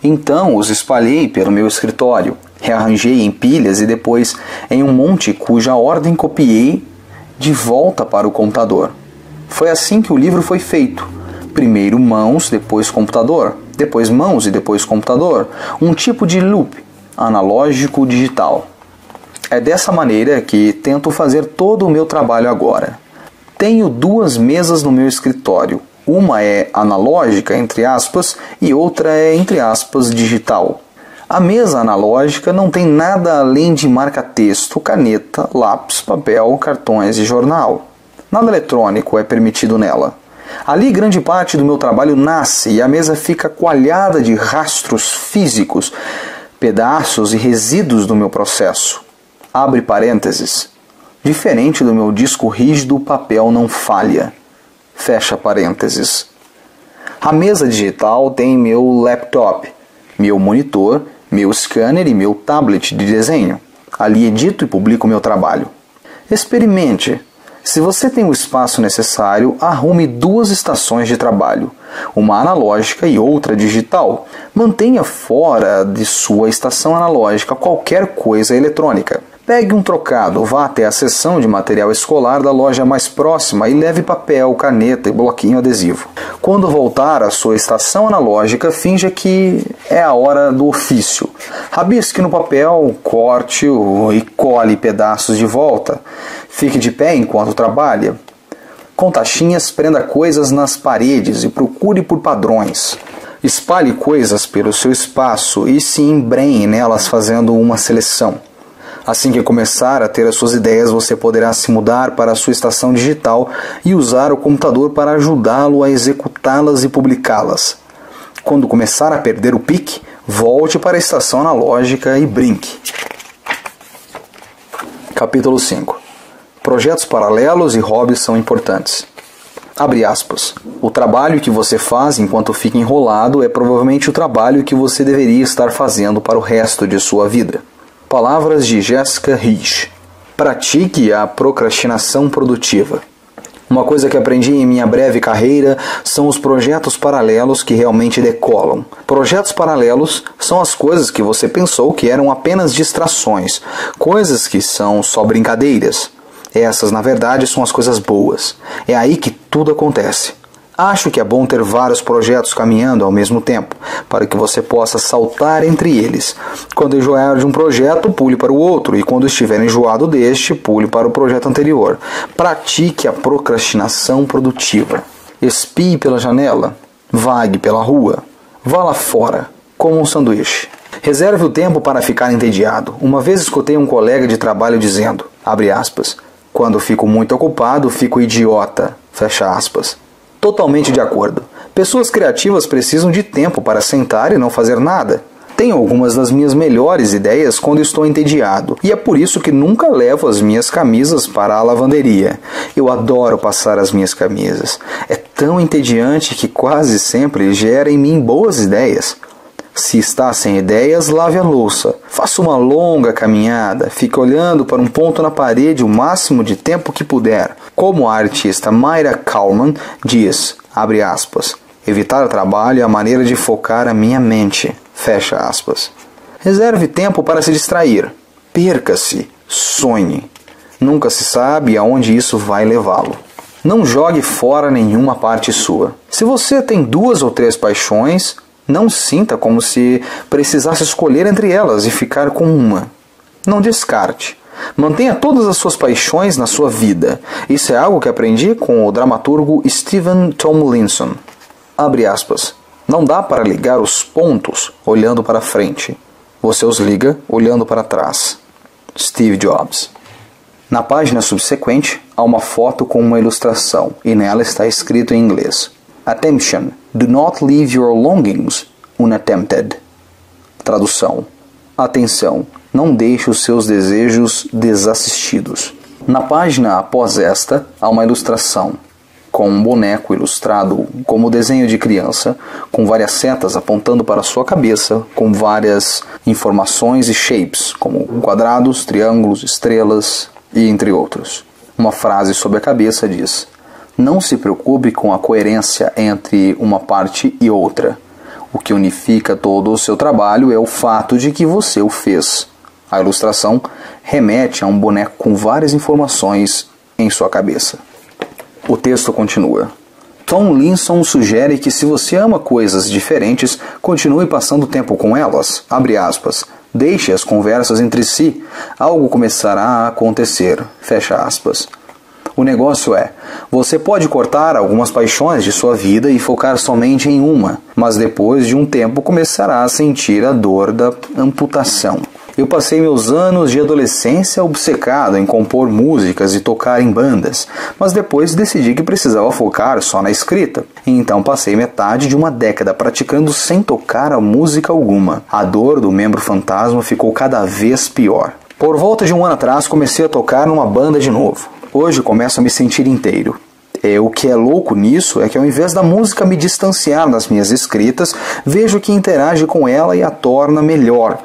Então os espalhei pelo meu escritório, rearranjei em pilhas e depois em um monte cuja ordem copiei de volta para o computador. Foi assim que o livro foi feito. Primeiro mãos, depois computador, depois mãos e depois computador. Um tipo de loop analógico digital. É dessa maneira que tento fazer todo o meu trabalho agora. Tenho duas mesas no meu escritório. Uma é analógica, entre aspas, e outra é, entre aspas, digital. A mesa analógica não tem nada além de marca-texto, caneta, lápis, papel, cartões e jornal. Nada eletrônico é permitido nela. Ali grande parte do meu trabalho nasce e a mesa fica coalhada de rastros físicos, pedaços e resíduos do meu processo. Abre parênteses. Diferente do meu disco rígido, o papel não falha. Fecha parênteses. A mesa digital tem meu laptop, meu monitor, meu scanner e meu tablet de desenho. Ali edito e publico meu trabalho. Experimente. Se você tem o espaço necessário, arrume duas estações de trabalho, uma analógica e outra digital. Mantenha fora de sua estação analógica qualquer coisa eletrônica. Pegue um trocado, vá até a seção de material escolar da loja mais próxima e leve papel, caneta e bloquinho adesivo. Quando voltar à sua estação analógica, finja que é a hora do ofício. Rabisque no papel, corte-o e cole pedaços de volta. Fique de pé enquanto trabalha. Com tachinhas, prenda coisas nas paredes e procure por padrões. Espalhe coisas pelo seu espaço e se embrenhe nelas fazendo uma seleção. Assim que começar a ter as suas ideias, você poderá se mudar para a sua estação digital e usar o computador para ajudá-lo a executá-las e publicá-las. Quando começar a perder o pique, volte para a estação analógica e brinque. Capítulo 5. Projetos paralelos e hobbies são importantes. Abre aspas. O trabalho que você faz enquanto fica enrolado é provavelmente o trabalho que você deveria estar fazendo para o resto de sua vida. Palavras de Jessica Rich. Pratique a procrastinação produtiva. Uma coisa que aprendi em minha breve carreira são os projetos paralelos que realmente decolam. Projetos paralelos são as coisas que você pensou que eram apenas distrações, coisas que são só brincadeiras. Essas, na verdade, são as coisas boas. É aí que tudo acontece. Acho que é bom ter vários projetos caminhando ao mesmo tempo, para que você possa saltar entre eles. Quando enjoar de um projeto, pule para o outro, e quando estiver enjoado deste, pule para o projeto anterior. Pratique a procrastinação produtiva. Espie pela janela, vague pela rua, vá lá fora, coma um sanduíche. Reserve o tempo para ficar entediado. Uma vez escutei um colega de trabalho dizendo, abre aspas, quando fico muito ocupado, fico idiota, fecha aspas. Totalmente de acordo. Pessoas criativas precisam de tempo para sentar e não fazer nada. Tenho algumas das minhas melhores ideias quando estou entediado, e é por isso que nunca levo as minhas camisas para a lavanderia. Eu adoro passar as minhas camisas. É tão entediante que quase sempre gera em mim boas ideias. Se está sem ideias, lave a louça. Faça uma longa caminhada. Fique olhando para um ponto na parede o máximo de tempo que puder. Como a artista Mayra Kalman diz, abre aspas, evitar o trabalho é a maneira de focar a minha mente, fecha aspas. Reserve tempo para se distrair. Perca-se. Sonhe. Nunca se sabe aonde isso vai levá-lo. Não jogue fora nenhuma parte sua. Se você tem 2 ou 3 paixões, não sinta como se precisasse escolher entre elas e ficar com uma. Não descarte. Mantenha todas as suas paixões na sua vida. Isso é algo que aprendi com o dramaturgo Stephen Tomlinson. Abre aspas. Não dá para ligar os pontos olhando para frente. Você os liga olhando para trás. Steve Jobs. Na página subsequente, há uma foto com uma ilustração, e nela está escrito em inglês. Attention, do not leave your longings unattempted. Tradução. Atenção, não deixe os seus desejos desassistidos. Na página após esta, há uma ilustração, com um boneco ilustrado como desenho de criança, com várias setas apontando para sua cabeça, com várias informações e shapes, como quadrados, triângulos, estrelas e entre outros. Uma frase sobre a cabeça diz: não se preocupe com a coerência entre uma parte e outra. O que unifica todo o seu trabalho é o fato de que você o fez. A ilustração remete a um boneco com várias informações em sua cabeça. O texto continua. Tomlinson sugere que se você ama coisas diferentes, continue passando tempo com elas. Abre aspas. Deixe as conversas entre si. Algo começará a acontecer. Fecha aspas. O negócio é, você pode cortar algumas paixões de sua vida e focar somente em uma, mas depois de um tempo começará a sentir a dor da amputação. Eu passei meus anos de adolescência obcecado em compor músicas e tocar em bandas, mas depois decidi que precisava focar só na escrita. Então passei metade de uma década praticando sem tocar a música alguma. A dor do membro fantasma ficou cada vez pior. Por volta de um ano atrás comecei a tocar numa banda de novo. Hoje começo a me sentir inteiro. O que é louco nisso é que ao invés da música me distanciar das minhas escritas, vejo que interage com ela e a torna melhor.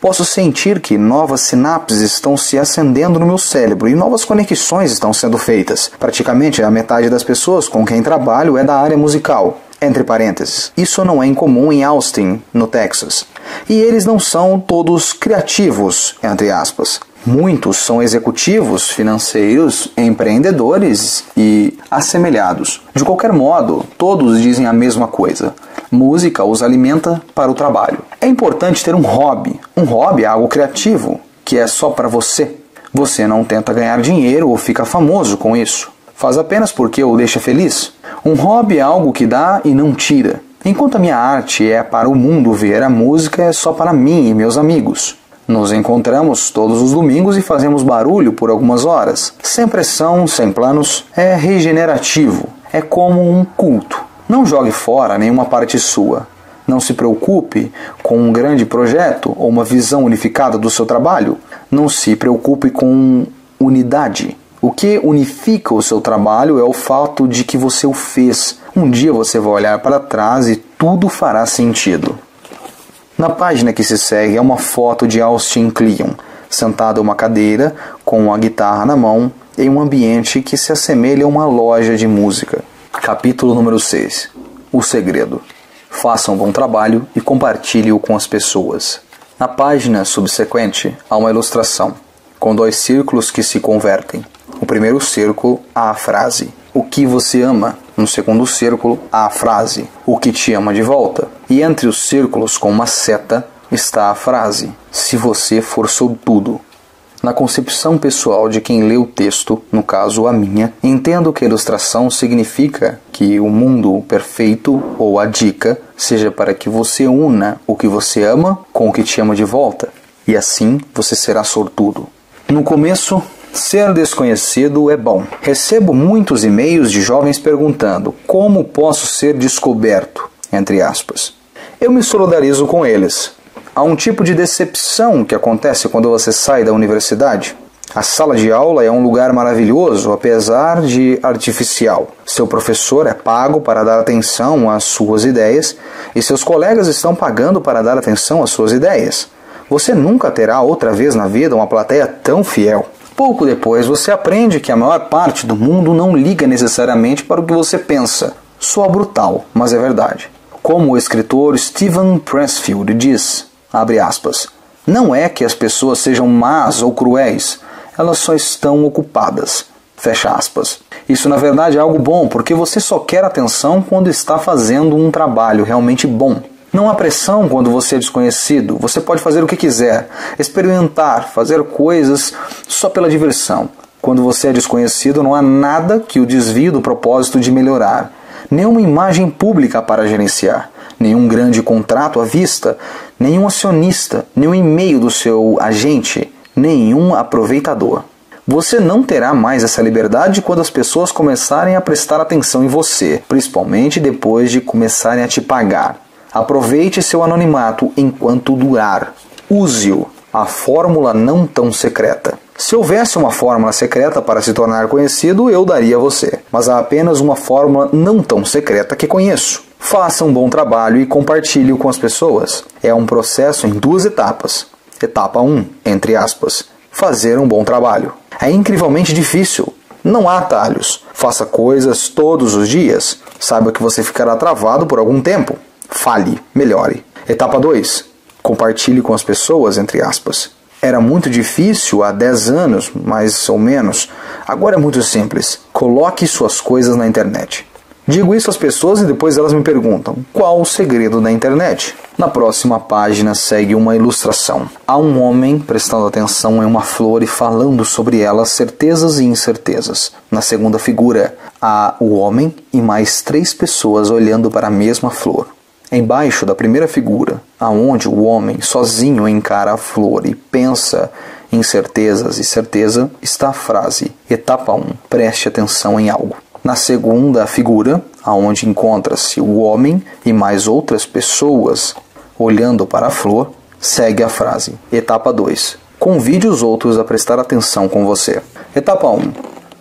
Posso sentir que novas sinapses estão se acendendo no meu cérebro e novas conexões estão sendo feitas. Praticamente a metade das pessoas com quem trabalho é da área musical. Entre parênteses, isso não é incomum em Austin, no Texas. E eles não são todos criativos, entre aspas. Muitos são executivos, financeiros, empreendedores e assemelhados. De qualquer modo, todos dizem a mesma coisa. Música os alimenta para o trabalho. É importante ter um hobby. Um hobby é algo criativo, que é só para você. Você não tenta ganhar dinheiro ou fica famoso com isso. Faz apenas porque o deixa feliz. Um hobby é algo que dá e não tira. Enquanto a minha arte é para o mundo ver, a música é só para mim e meus amigos. Nos encontramos todos os domingos e fazemos barulho por algumas horas. Sem pressão, sem planos. É regenerativo. É como um culto. Não jogue fora nenhuma parte sua. Não se preocupe com um grande projeto ou uma visão unificada do seu trabalho. Não se preocupe com unidade. O que unifica o seu trabalho é o fato de que você o fez. Um dia você vai olhar para trás e tudo fará sentido. Na página que se segue é uma foto de Austin Kleon, sentado em uma cadeira, com a guitarra na mão, em um ambiente que se assemelha a uma loja de música. Capítulo número 6. O segredo. Faça um bom trabalho e compartilhe-o com as pessoas. Na página subsequente há uma ilustração, com 2 círculos que se convertem. No primeiro círculo há a frase, o que você ama. No segundo círculo há a frase, o que te ama de volta. E entre os círculos com uma seta está a frase, se você for sortudo. Na concepção pessoal de quem lê o texto, no caso a minha, entendo que a ilustração significa que o mundo perfeito ou a dica seja para que você una o que você ama com o que te ama de volta. E assim você será sortudo. No começo, ser desconhecido é bom. Recebo muitos e-mails de jovens perguntando como posso ser descoberto, entre aspas. Eu me solidarizo com eles. Há um tipo de decepção que acontece quando você sai da universidade. A sala de aula é um lugar maravilhoso, apesar de artificial. Seu professor é pago para dar atenção às suas ideias e seus colegas estão pagando para dar atenção às suas ideias. Você nunca terá outra vez na vida uma plateia tão fiel. Pouco depois você aprende que a maior parte do mundo não liga necessariamente para o que você pensa. Soa brutal, mas é verdade. Como o escritor Steven Pressfield diz, abre aspas, não é que as pessoas sejam más ou cruéis, elas só estão ocupadas, fecha aspas. Isso na verdade é algo bom, porque você só quer atenção quando está fazendo um trabalho realmente bom. Não há pressão quando você é desconhecido, você pode fazer o que quiser, experimentar, fazer coisas só pela diversão. Quando você é desconhecido não há nada que o desvie do propósito de melhorar, nenhuma imagem pública para gerenciar, nenhum grande contrato à vista, nenhum acionista, nenhum e-mail do seu agente, nenhum aproveitador. Você não terá mais essa liberdade quando as pessoas começarem a prestar atenção em você, principalmente depois de começarem a te pagar. Aproveite seu anonimato enquanto durar. Use-o. A fórmula não tão secreta. Se houvesse uma fórmula secreta para se tornar conhecido, eu daria a você. Mas há apenas uma fórmula não tão secreta que conheço. Faça um bom trabalho e compartilhe-o com as pessoas. É um processo em 2 etapas. Etapa 1, entre aspas, fazer um bom trabalho. É incrivelmente difícil. Não há atalhos. Faça coisas todos os dias. Saiba que você ficará travado por algum tempo. Fale, melhore. Etapa 2. Compartilhe com as pessoas, entre aspas. Era muito difícil há 10 anos, mais ou menos. Agora é muito simples. Coloque suas coisas na internet. Digo isso às pessoas e depois elas me perguntam, qual o segredo da internet? Na próxima página segue uma ilustração. Há um homem prestando atenção em uma flor e falando sobre ela certezas e incertezas. Na segunda figura, há o homem e mais 3 pessoas olhando para a mesma flor. Embaixo da primeira figura, aonde o homem sozinho encara a flor e pensa em certezas e certeza, está a frase, etapa 1, preste atenção em algo. Na segunda figura, aonde encontra-se o homem e mais outras pessoas olhando para a flor, segue a frase, etapa 2, convide os outros a prestar atenção com você. Etapa 1,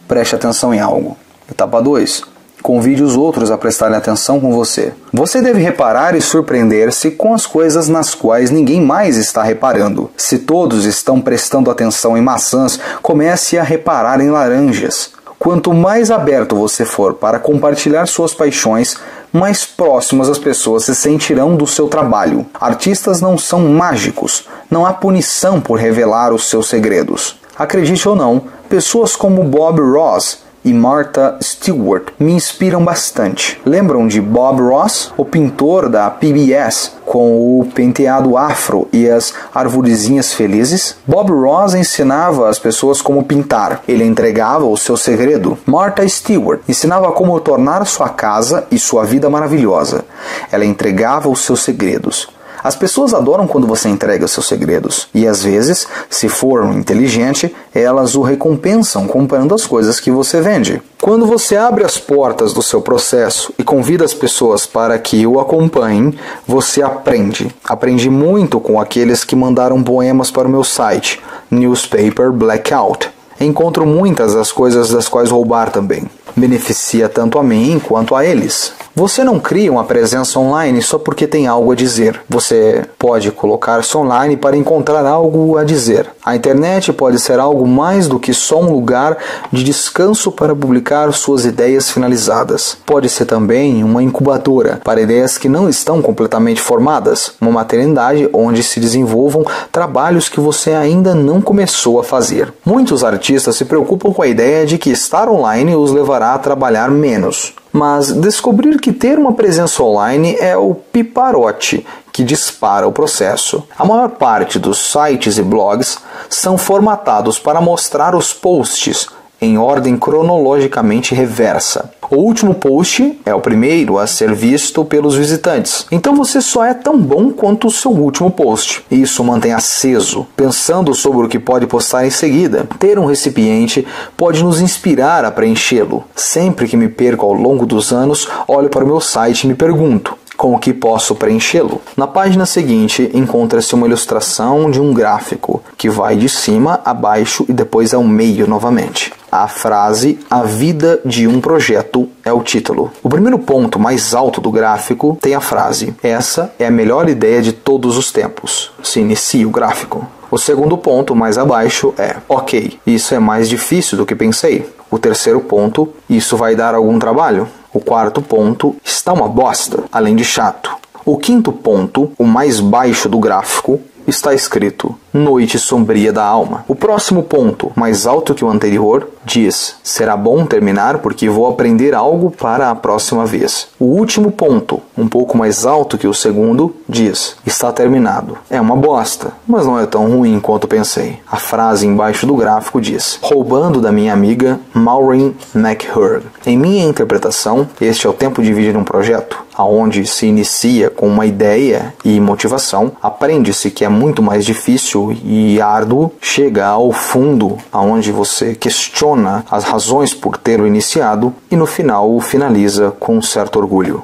preste atenção em algo. Etapa 2, convide os outros a prestarem atenção com você. Você deve reparar e surpreender-se com as coisas nas quais ninguém mais está reparando. Se todos estão prestando atenção em maçãs, comece a reparar em laranjas. Quanto mais aberto você for para compartilhar suas paixões, mais próximas as pessoas se sentirão do seu trabalho. Artistas não são mágicos, não há punição por revelar os seus segredos. Acredite ou não, pessoas como Bob Ross e Martha Stewart me inspiram bastante. Lembram de Bob Ross, o pintor da PBS, com o penteado afro e as arvorezinhas felizes? Bob Ross ensinava as pessoas como pintar. Ele entregava o seu segredo. Martha Stewart ensinava como tornar sua casa e sua vida maravilhosa. Ela entregava os seus segredos. As pessoas adoram quando você entrega seus segredos. E às vezes, se for inteligente, elas o recompensam comprando as coisas que você vende. Quando você abre as portas do seu processo e convida as pessoas para que o acompanhem, você aprende. Aprendi muito com aqueles que mandaram poemas para o meu site, Newspaper Blackout. Encontro muitas das coisas das quais roubar também. Beneficia tanto a mim quanto a eles. Você não cria uma presença online só porque tem algo a dizer. Você pode colocar-se online para encontrar algo a dizer. A internet pode ser algo mais do que só um lugar de descanso para publicar suas ideias finalizadas. Pode ser também uma incubadora para ideias que não estão completamente formadas. Uma maternidade onde se desenvolvam trabalhos que você ainda não começou a fazer. Muitos artistas se preocupam com a ideia de que estar online os levará a trabalhar menos. Mas descobrir que ter uma presença online é o piparote que dispara o processo. A maior parte dos sites e blogs são formatados para mostrar os posts em ordem cronologicamente reversa. O último post é o primeiro a ser visto pelos visitantes. Então você só é tão bom quanto o seu último post. Isso mantém aceso, pensando sobre o que pode postar em seguida. Ter um recipiente pode nos inspirar a preenchê-lo. Sempre que me perco ao longo dos anos, olho para o meu site e me pergunto: com o que posso preenchê-lo? Na página seguinte encontra-se uma ilustração de um gráfico que vai de cima a baixo e depois ao meio novamente. A frase "A vida de um projeto" é o título. O primeiro ponto mais alto do gráfico tem a frase "Essa é a melhor ideia de todos os tempos". Se inicia o gráfico. O segundo ponto mais abaixo é "Ok, isso é mais difícil do que pensei". O terceiro ponto, "Isso vai dar algum trabalho". O quarto ponto, "Está uma bosta, além de chato". O quinto ponto, o mais baixo do gráfico, está escrito "Noite sombria da alma". O próximo ponto, mais alto que o anterior, diz "Será bom terminar porque vou aprender algo para a próxima vez". O último ponto, um pouco mais alto que o segundo, diz "Está terminado". É uma bosta, mas não é tão ruim quanto pensei. A frase embaixo do gráfico diz "Roubando da minha amiga Maureen McHugh". Em minha interpretação, este é o tempo de vida de um projeto, aonde se inicia com uma ideia e motivação, aprende-se que é muito mais difícil e árduo, chega ao fundo, aonde você questiona as razões por tê-lo iniciado e no final o finaliza com um certo orgulho.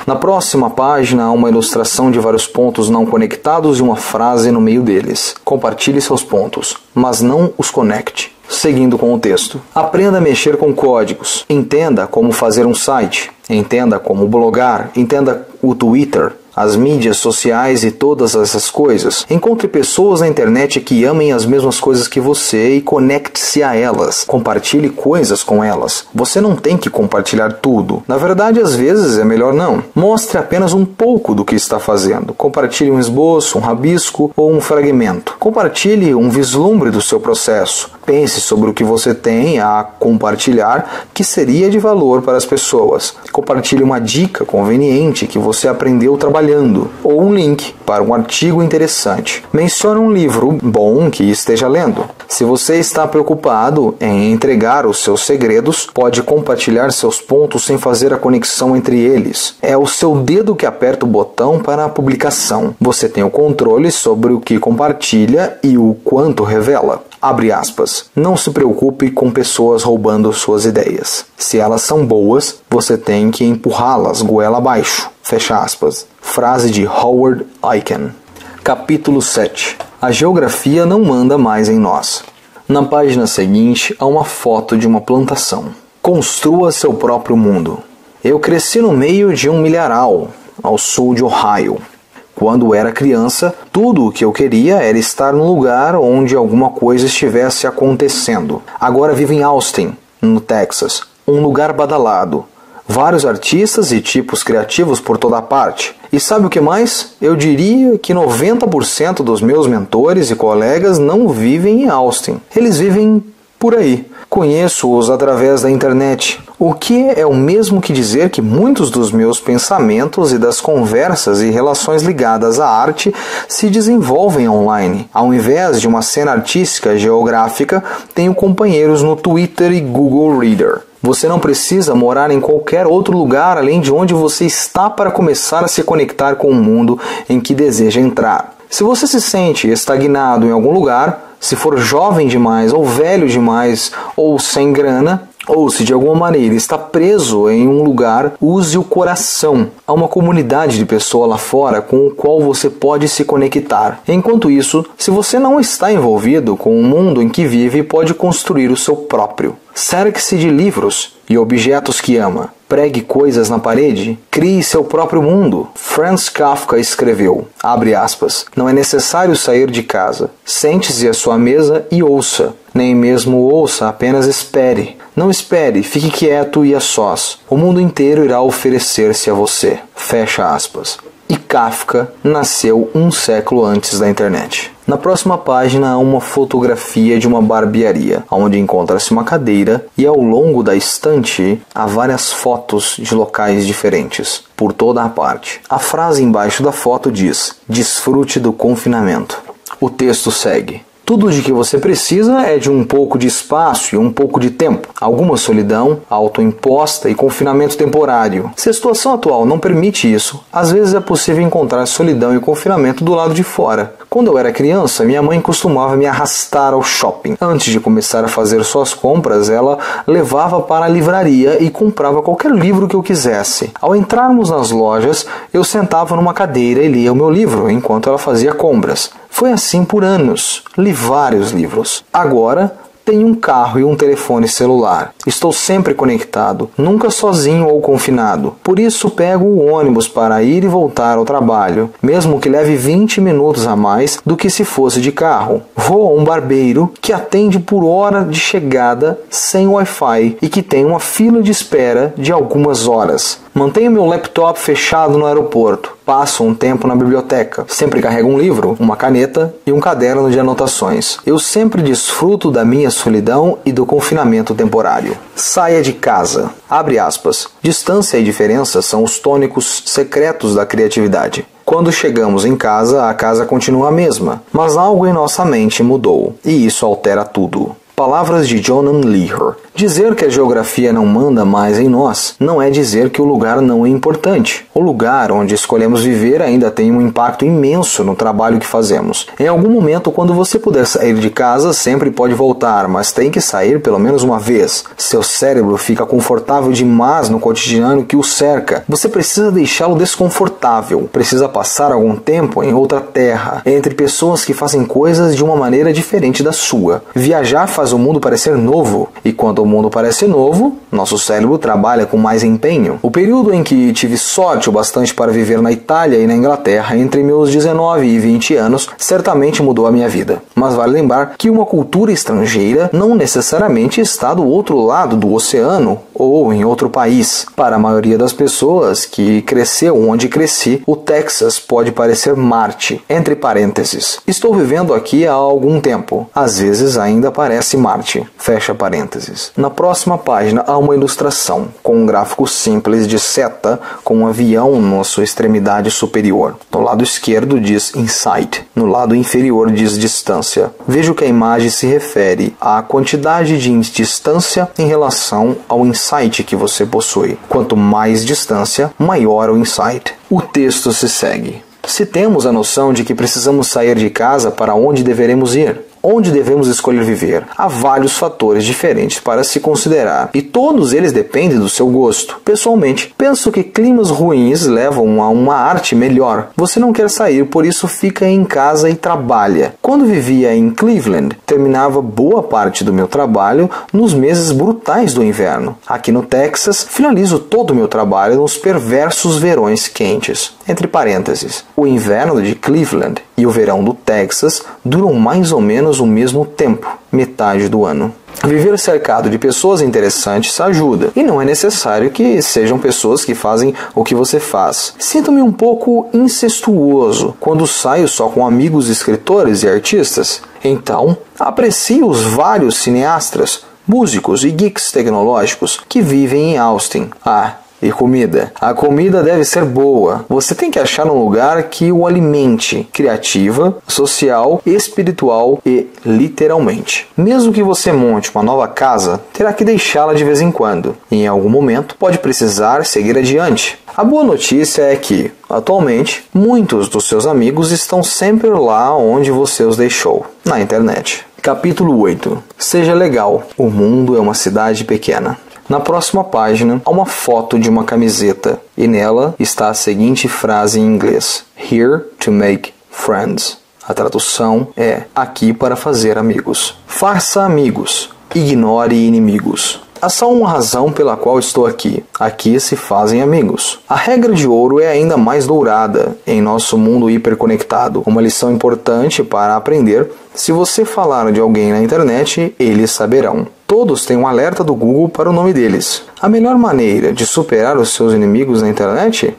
Na próxima página há uma ilustração de vários pontos não conectados e uma frase no meio deles. Compartilhe seus pontos, mas não os conecte. Seguindo com o texto. Aprenda a mexer com códigos. Entenda como fazer um site. Entenda como blogar. Entenda o Twitter, as mídias sociais e todas essas coisas. Encontre pessoas na internet que amem as mesmas coisas que você e conecte-se a elas. Compartilhe coisas com elas. Você não tem que compartilhar tudo. Na verdade, às vezes é melhor não. Mostre apenas um pouco do que está fazendo. Compartilhe um esboço, um rabisco ou um fragmento. Compartilhe um vislumbre do seu processo. Pense sobre o que você tem a compartilhar que seria de valor para as pessoas. Compartilhe uma dica conveniente que você aprendeu trabalhando, ou um link para um artigo interessante. Mencione um livro bom que esteja lendo. Se você está preocupado em entregar os seus segredos, pode compartilhar seus pontos sem fazer a conexão entre eles. É o seu dedo que aperta o botão para a publicação. Você tem o controle sobre o que compartilha e o quanto revela. Abre aspas. Não se preocupe com pessoas roubando suas ideias. Se elas são boas, você tem que empurrá-las goela abaixo. Fecha aspas. Frase de Howard Aiken. Capítulo 7. A geografia não manda mais em nós. Na página seguinte há uma foto de uma plantação. Construa seu próprio mundo. Eu cresci no meio de um milharal, ao sul de Ohio. Quando era criança, tudo o que eu queria era estar num lugar onde alguma coisa estivesse acontecendo. Agora vivo em Austin, no Texas, um lugar badalado. vários artistas e tipos criativos por toda parte. E sabe o que mais? Eu diria que 90% dos meus mentores e colegas não vivem em Austin. Eles vivem por aí. Conheço-os através da internet, o que é o mesmo que dizer que muitos dos meus pensamentos e das conversas e relações ligadas à arte se desenvolvem online. Ao invés de uma cena artística geográfica, tenho companheiros no Twitter e Google Reader. Você não precisa morar em qualquer outro lugar além de onde você está para começar a se conectar com o mundo em que deseja entrar. Se você se sente estagnado em algum lugar, se for jovem demais ou velho demais ou sem grana, ou se de alguma maneira está preso em um lugar, use o coração. Há uma comunidade de pessoas lá fora com o qual você pode se conectar. Enquanto isso, se você não está envolvido com o mundo em que vive, pode construir o seu próprio. Cerque-se de livros e objetos que ama. Pregue coisas na parede. Crie seu próprio mundo. Franz Kafka escreveu, abre aspas, não é necessário sair de casa. Sente-se à sua mesa e ouça. Nem mesmo ouça, apenas espere. Não espere, fique quieto e a sós. O mundo inteiro irá oferecer-se a você. Fecha aspas. E Kafka nasceu um século antes da internet. Na próxima página há uma fotografia de uma barbearia, onde encontra-se uma cadeira e ao longo da estante há várias fotos de locais diferentes, por toda a parte. A frase embaixo da foto diz, desfrute do confinamento. O texto segue. Tudo de que você precisa é de um pouco de espaço e um pouco de tempo, alguma solidão, autoimposta e confinamento temporário. Se a situação atual não permite isso, às vezes é possível encontrar solidão e confinamento do lado de fora. Quando eu era criança, minha mãe costumava me arrastar ao shopping. Antes de começar a fazer suas compras, ela levava para a livraria e comprava qualquer livro que eu quisesse. Ao entrarmos nas lojas, eu sentava numa cadeira e lia o meu livro, enquanto ela fazia compras. Foi assim por anos. Li vários livros. Agora, tenho um carro e um telefone celular. Estou sempre conectado, nunca sozinho ou confinado. Por isso pego o ônibus para ir e voltar ao trabalho, mesmo que leve 20 minutos a mais do que se fosse de carro. Vou a um barbeiro que atende por hora de chegada sem Wi-Fi e que tem uma fila de espera de algumas horas. Mantenho meu laptop fechado no aeroporto. Passo um tempo na biblioteca. Sempre carrego um livro, uma caneta e um caderno de anotações. Eu sempre desfruto da minha solidão e do confinamento temporário. Saia de casa. Abre aspas. Distância e diferença são os tônicos secretos da criatividade. Quando chegamos em casa, a casa continua a mesma, mas algo em nossa mente mudou, e isso altera tudo. Palavras de Jonan Lear. Dizer que a geografia não manda mais em nós não é dizer que o lugar não é importante. O lugar onde escolhemos viver ainda tem um impacto imenso no trabalho que fazemos. Em algum momento, quando você puder sair de casa, sempre pode voltar, mas tem que sair pelo menos uma vez. Seu cérebro fica confortável demais no cotidiano que o cerca. Você precisa deixá-lo desconfortável. Precisa passar algum tempo em outra terra, entre pessoas que fazem coisas de uma maneira diferente da sua. Viajar faz o mundo parecer novo, e quando o mundo parece novo, nosso cérebro trabalha com mais empenho. O período em que tive sorte o bastante para viver na Itália e na Inglaterra entre meus 19 e 20 anos certamente mudou a minha vida. Mas vale lembrar que uma cultura estrangeira não necessariamente está do outro lado do oceano ou em outro país. Para a maioria das pessoas que cresceu onde cresci, o Texas pode parecer Marte. Entre parênteses. Estou vivendo aqui há algum tempo. Às vezes ainda parece Marte. Fecha parênteses. Na próxima página há uma ilustração, com um gráfico simples de seta com um avião na sua extremidade superior. No lado esquerdo diz Insight, no lado inferior diz Distância. Vejo que a imagem se refere à quantidade de distância em relação ao insight que você possui. Quanto mais distância, maior o insight. O texto se segue. Se temos a noção de que precisamos sair de casa, para onde deveremos ir? Onde devemos escolher viver? Há vários fatores diferentes para se considerar, e todos eles dependem do seu gosto. Pessoalmente, penso que climas ruins levam a uma arte melhor. Você não quer sair, por isso fica em casa e trabalha. Quando vivia em Cleveland, terminava boa parte do meu trabalho nos meses brutais do inverno. Aqui no Texas, finalizo todo o meu trabalho nos perversos verões quentes. Entre parênteses, o inverno de Cleveland e o verão do Texas duram mais ou menos apenas o mesmo tempo, metade do ano. Viver cercado de pessoas interessantes ajuda, e não é necessário que sejam pessoas que fazem o que você faz. Sinto-me um pouco incestuoso quando saio só com amigos escritores e artistas. Então, aprecio os vários cineastas, músicos e geeks tecnológicos que vivem em Austin. E comida. A comida deve ser boa. Você tem que achar um lugar que o alimente, criativa, social, espiritual e literalmente. Mesmo que você monte uma nova casa, terá que deixá-la de vez em quando. E em algum momento pode precisar seguir adiante. A boa notícia é que, atualmente, muitos dos seus amigos estão sempre lá onde você os deixou, na internet. Capítulo 8. Seja legal. O mundo é uma cidade pequena. Na próxima página, há uma foto de uma camiseta e nela está a seguinte frase em inglês: Here to make friends. A tradução é: aqui para fazer amigos. Faça amigos. Ignore inimigos. Há só uma razão pela qual estou aqui. Aqui se fazem amigos. A regra de ouro é ainda mais dourada em nosso mundo hiperconectado. Uma lição importante para aprender: se você falar de alguém na internet, eles saberão. Todos têm um alerta do Google para o nome deles. A melhor maneira de superar os seus inimigos na internet?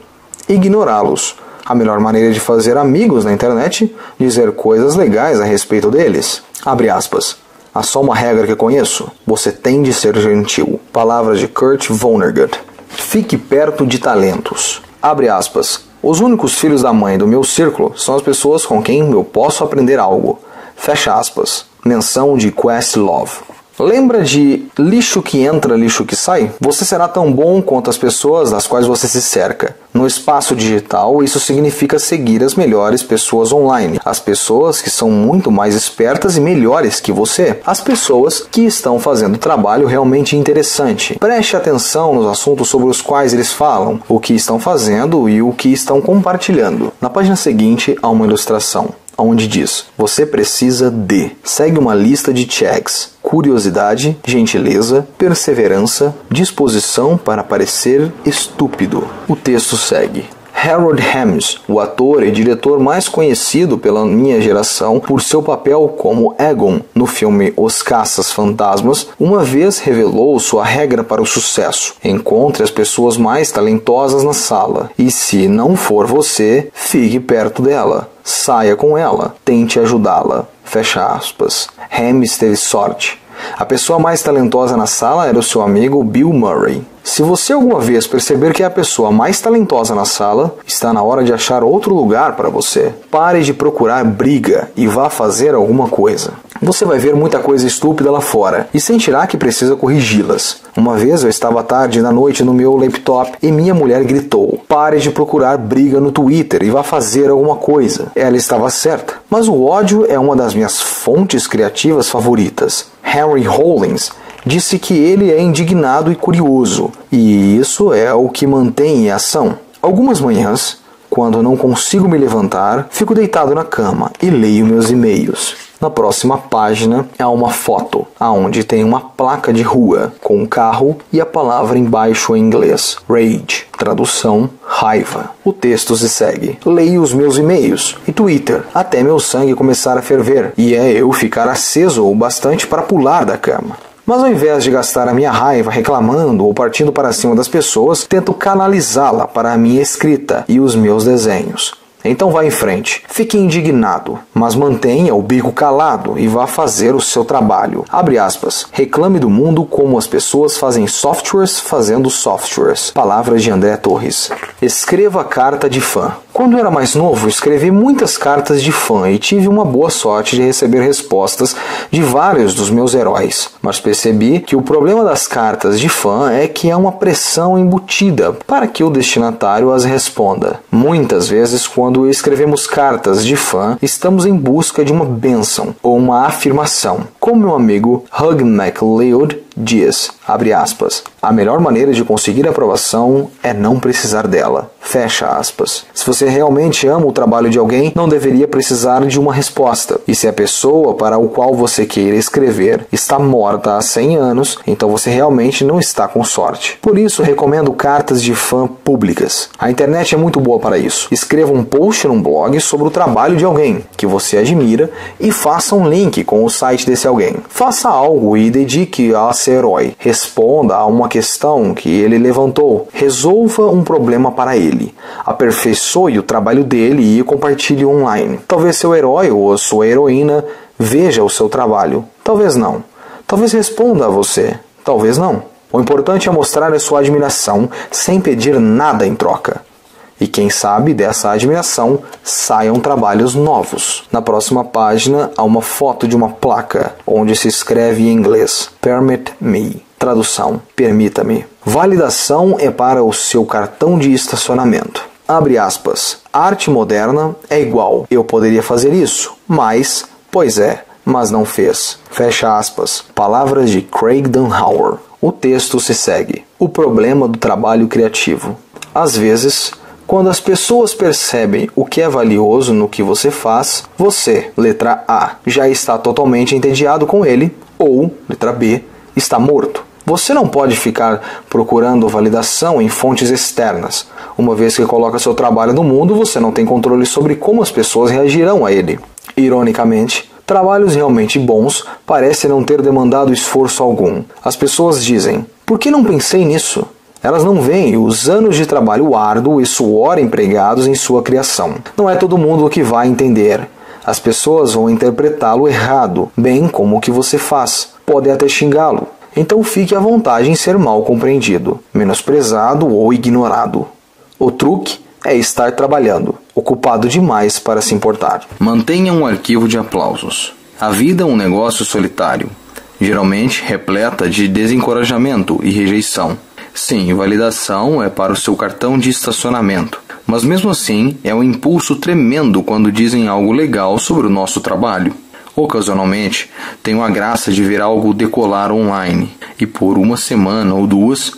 Ignorá-los. A melhor maneira de fazer amigos na internet? Dizer coisas legais a respeito deles. Abre aspas. Há só uma regra que conheço. Você tem de ser gentil. Palavras de Kurt Vonnegut. Fique perto de talentos. Abre aspas. Os únicos filhos da mãe do meu círculo são as pessoas com quem eu posso aprender algo. Fecha aspas. Menção de Questlove. Lembra de lixo que entra, lixo que sai? Você será tão bom quanto as pessoas das quais você se cerca. No espaço digital, isso significa seguir as melhores pessoas online. As pessoas que são muito mais espertas e melhores que você. As pessoas que estão fazendo trabalho realmente interessante. Preste atenção nos assuntos sobre os quais eles falam, o que estão fazendo e o que estão compartilhando. Na página seguinte, há uma ilustração, onde diz: você precisa de. Segue uma lista de checks: curiosidade, gentileza, perseverança, disposição para parecer estúpido. O texto segue. Harold Ramis, o ator e diretor mais conhecido pela minha geração por seu papel como Egon no filme Os Caças-Fantasmas, uma vez revelou sua regra para o sucesso: encontre as pessoas mais talentosas na sala, e se não for você, fique perto dela. Saia com ela, tente ajudá-la. Fecha aspas. Ramis teve sorte. A pessoa mais talentosa na sala era o seu amigo Bill Murray. Se você alguma vez perceber que é a pessoa mais talentosa na sala, está na hora de achar outro lugar para você. Pare de procurar briga e vá fazer alguma coisa. Você vai ver muita coisa estúpida lá fora e sentirá que precisa corrigi-las. Uma vez eu estava tarde da noite no meu laptop e minha mulher gritou: pare de procurar briga no Twitter e vá fazer alguma coisa. Ela estava certa, mas o ódio é uma das minhas fontes criativas favoritas. Henry Rollins disse que ele é indignado e curioso, e isso é o que mantém em ação. Algumas manhãs, quando não consigo me levantar, fico deitado na cama e leio meus e-mails. Na próxima página há uma foto, onde tem uma placa de rua com um carro e a palavra embaixo em inglês: rage, tradução, raiva. O texto se segue. Leio os meus e-mails e Twitter até meu sangue começar a ferver, e é eu ficar aceso o bastante para pular da cama. Mas ao invés de gastar a minha raiva reclamando ou partindo para cima das pessoas, tento canalizá-la para a minha escrita e os meus desenhos. Então vá em frente, fique indignado, mas mantenha o bico calado e vá fazer o seu trabalho. Abre aspas. Reclame do mundo como as pessoas fazem softwares fazendo softwares. Palavras de André Torres. Escreva carta de fã. Quando eu era mais novo, escrevi muitas cartas de fã e tive uma boa sorte de receber respostas de vários dos meus heróis. Mas percebi que o problema das cartas de fã é que há uma pressão embutida para que o destinatário as responda. Muitas vezes, quando escrevemos cartas de fã, estamos em busca de uma bênção ou uma afirmação. Como meu amigo Hugh MacLeod diz, abre aspas, a melhor maneira de conseguir aprovação é não precisar dela, fecha aspas. Se você realmente ama o trabalho de alguém, não deveria precisar de uma resposta. E se a pessoa para o qual você queira escrever está morta há 100 anos, então você realmente não está com sorte. Por isso, recomendo cartas de fã públicas. A internet é muito boa para isso. Escreva um post num blog sobre o trabalho de alguém que você admira e faça um link com o site desse alguém. Faça algo e dedique a ser herói. Responda a uma questão que ele levantou. Resolva um problema para ele. Aperfeiçoe o trabalho dele e compartilhe online. Talvez seu herói ou sua heroína veja o seu trabalho. Talvez não. Talvez responda a você. Talvez não. O importante é mostrar a sua admiração sem pedir nada em troca. E quem sabe dessa admiração saiam trabalhos novos. Na próxima página há uma foto de uma placa onde se escreve em inglês Permit me. Tradução: permita-me. Validação é para o seu cartão de estacionamento. Abre aspas. Arte moderna é igual. Eu poderia fazer isso, mas, pois é, mas não fez. Fecha aspas. Palavras de Craig Dunhauer. O texto se segue. O problema do trabalho criativo. Às vezes, quando as pessoas percebem o que é valioso no que você faz, você, letra A, já está totalmente entediado com ele, ou, letra B, está morto. Você não pode ficar procurando validação em fontes externas. Uma vez que coloca seu trabalho no mundo, você não tem controle sobre como as pessoas reagirão a ele. Ironicamente, trabalhos realmente bons parecem não ter demandado esforço algum. As pessoas dizem, por que não pensei nisso? Elas não veem os anos de trabalho árduo e suor empregados em sua criação. Não é todo mundo que vai entender. As pessoas vão interpretá-lo errado, bem como o que você faz. Podem até xingá-lo. Então fique à vontade em ser mal compreendido, menosprezado ou ignorado. O truque é estar trabalhando, ocupado demais para se importar. Mantenha um arquivo de aplausos. A vida é um negócio solitário, geralmente repleta de desencorajamento e rejeição. Sim, validação é para o seu cartão de estacionamento, mas mesmo assim é um impulso tremendo quando dizem algo legal sobre o nosso trabalho. Ocasionalmente, tenho a graça de ver algo decolar online, e por uma semana ou duas,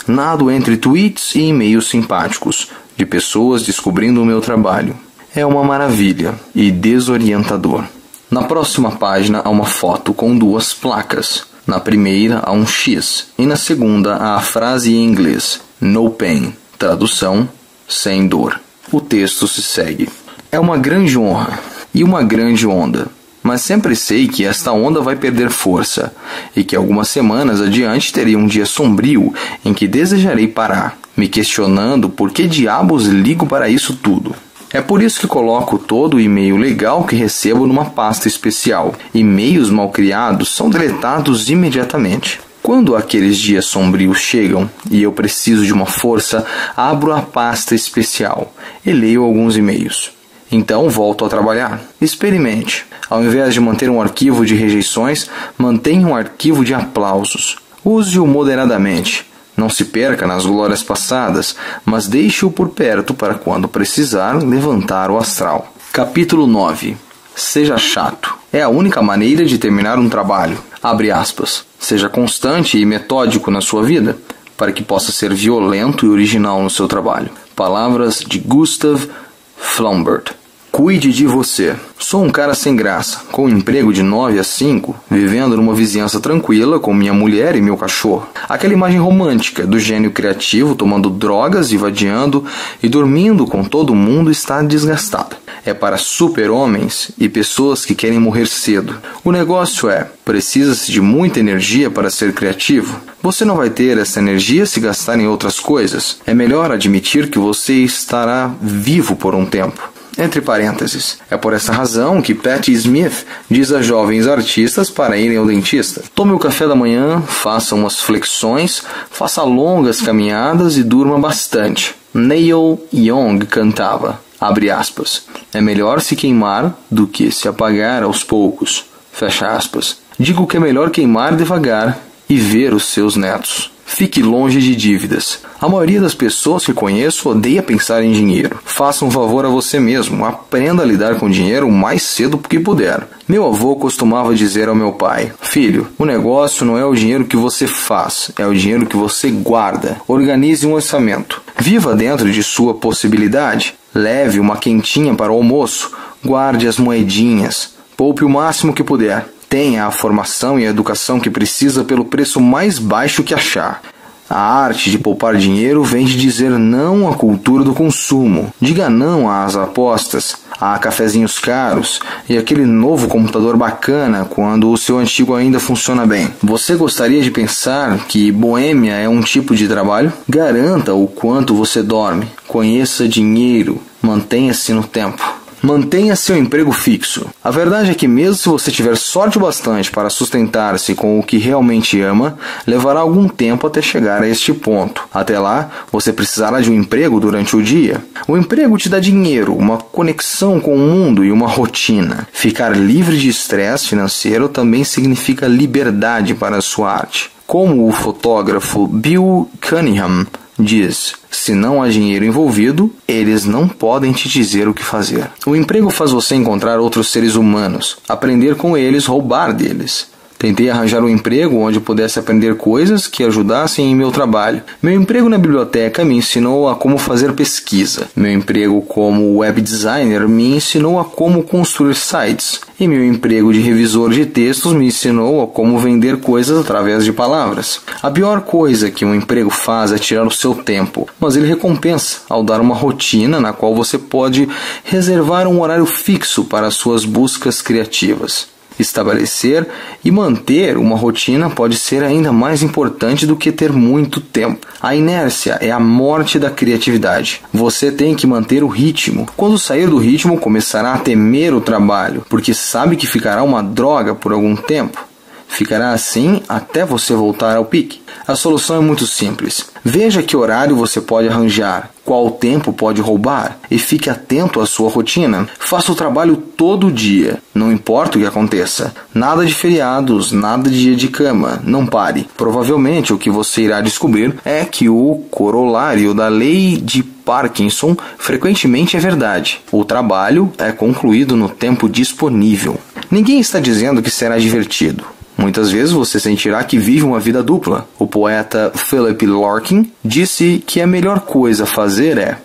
nado entre tweets e e-mails simpáticos, de pessoas descobrindo o meu trabalho. É uma maravilha e desorientador. Na próxima página há uma foto com duas placas. Na primeira há um X e na segunda há a frase em inglês No pain, tradução, sem dor. O texto se segue. É uma grande honra e uma grande onda, mas sempre sei que esta onda vai perder força e que algumas semanas adiante terei um dia sombrio em que desejarei parar, me questionando por que diabos ligo para isso tudo. É por isso que coloco todo o e-mail legal que recebo numa pasta especial. E-mails mal criados são deletados imediatamente. Quando aqueles dias sombrios chegam e eu preciso de uma força, abro a pasta especial e leio alguns e-mails. Então volto a trabalhar. Experimente. Ao invés de manter um arquivo de rejeições, mantenha um arquivo de aplausos. Use-o moderadamente. Não se perca nas glórias passadas, mas deixe-o por perto para quando precisar levantar o astral. Capítulo 9. Seja chato. É a única maneira de terminar um trabalho. Abre aspas. Seja constante e metódico na sua vida, para que possa ser violento e original no seu trabalho. Palavras de Gustav Flaubert. Cuide de você. Sou um cara sem graça, com um emprego de 9 a 5, vivendo numa vizinhança tranquila com minha mulher e meu cachorro. Aquela imagem romântica do gênio criativo tomando drogas e vadiando e dormindo com todo mundo está desgastada. É para super-homens e pessoas que querem morrer cedo. O negócio é, precisa-se de muita energia para ser criativo. Você não vai ter essa energia se gastar em outras coisas. É melhor admitir que você estará vivo por um tempo. Entre parênteses, é por essa razão que Patti Smith diz a jovens artistas para irem ao dentista. Tome o café da manhã, faça umas flexões, faça longas caminhadas e durma bastante. Neil Young cantava, abre aspas, é melhor se queimar do que se apagar aos poucos, fecha aspas. Digo que é melhor queimar devagar e ver os seus netos, Fique longe de dívidas. A maioria das pessoas que conheço odeia pensar em dinheiro. Faça um favor a você mesmo. Aprenda a lidar com dinheiro o mais cedo que puder. Meu avô costumava dizer ao meu pai: filho, o negócio não é o dinheiro que você faz, é o dinheiro que você guarda. Organize um orçamento. Viva dentro de sua possibilidade. Leve uma quentinha para o almoço. Guarde as moedinhas. Poupe o máximo que puder. Tenha a formação e a educação que precisa pelo preço mais baixo que achar. A arte de poupar dinheiro vem de dizer não à cultura do consumo. Diga não às apostas, a cafezinhos caros e aquele novo computador bacana quando o seu antigo ainda funciona bem. Você gostaria de pensar que boêmia é um tipo de trabalho? Garanta o quanto você dorme. Conheça dinheiro. Mantenha-se no tempo. Mantenha seu emprego fixo. A verdade é que mesmo se você tiver sorte bastante para sustentar-se com o que realmente ama, levará algum tempo até chegar a este ponto. Até lá, você precisará de um emprego durante o dia. O emprego te dá dinheiro, uma conexão com o mundo e uma rotina. Ficar livre de estresse financeiro também significa liberdade para a sua arte. Como o fotógrafo Bill Cunningham diz: se não há dinheiro envolvido, eles não podem te dizer o que fazer. O emprego faz você encontrar outros seres humanos, aprender com eles, roubar deles. Tentei arranjar um emprego onde pudesse aprender coisas que ajudassem em meu trabalho. Meu emprego na biblioteca me ensinou a como fazer pesquisa. Meu emprego como web designer me ensinou a como construir sites. E meu emprego de revisor de textos me ensinou a como vender coisas através de palavras. A pior coisa que um emprego faz é tirar o seu tempo, mas ele recompensa ao dar uma rotina na qual você pode reservar um horário fixo para suas buscas criativas. Estabelecer e manter uma rotina pode ser ainda mais importante do que ter muito tempo. A inércia é a morte da criatividade. Você tem que manter o ritmo. Quando sair do ritmo, começará a temer o trabalho, porque sabe que ficará uma droga por algum tempo. Ficará assim até você voltar ao pique. A solução é muito simples. Veja que horário você pode arranjar, qual tempo pode roubar e fique atento à sua rotina. Faça o trabalho todo dia, não importa o que aconteça. Nada de feriados, nada de dia de cama, não pare. Provavelmente o que você irá descobrir é que o corolário da lei de Parkinson frequentemente é verdade. O trabalho é concluído no tempo disponível. Ninguém está dizendo que será divertido. Muitas vezes você sentirá que vive uma vida dupla. O poeta Philip Larkin disse que a melhor coisa a fazer é,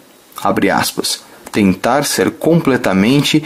abre aspas, tentar ser completamente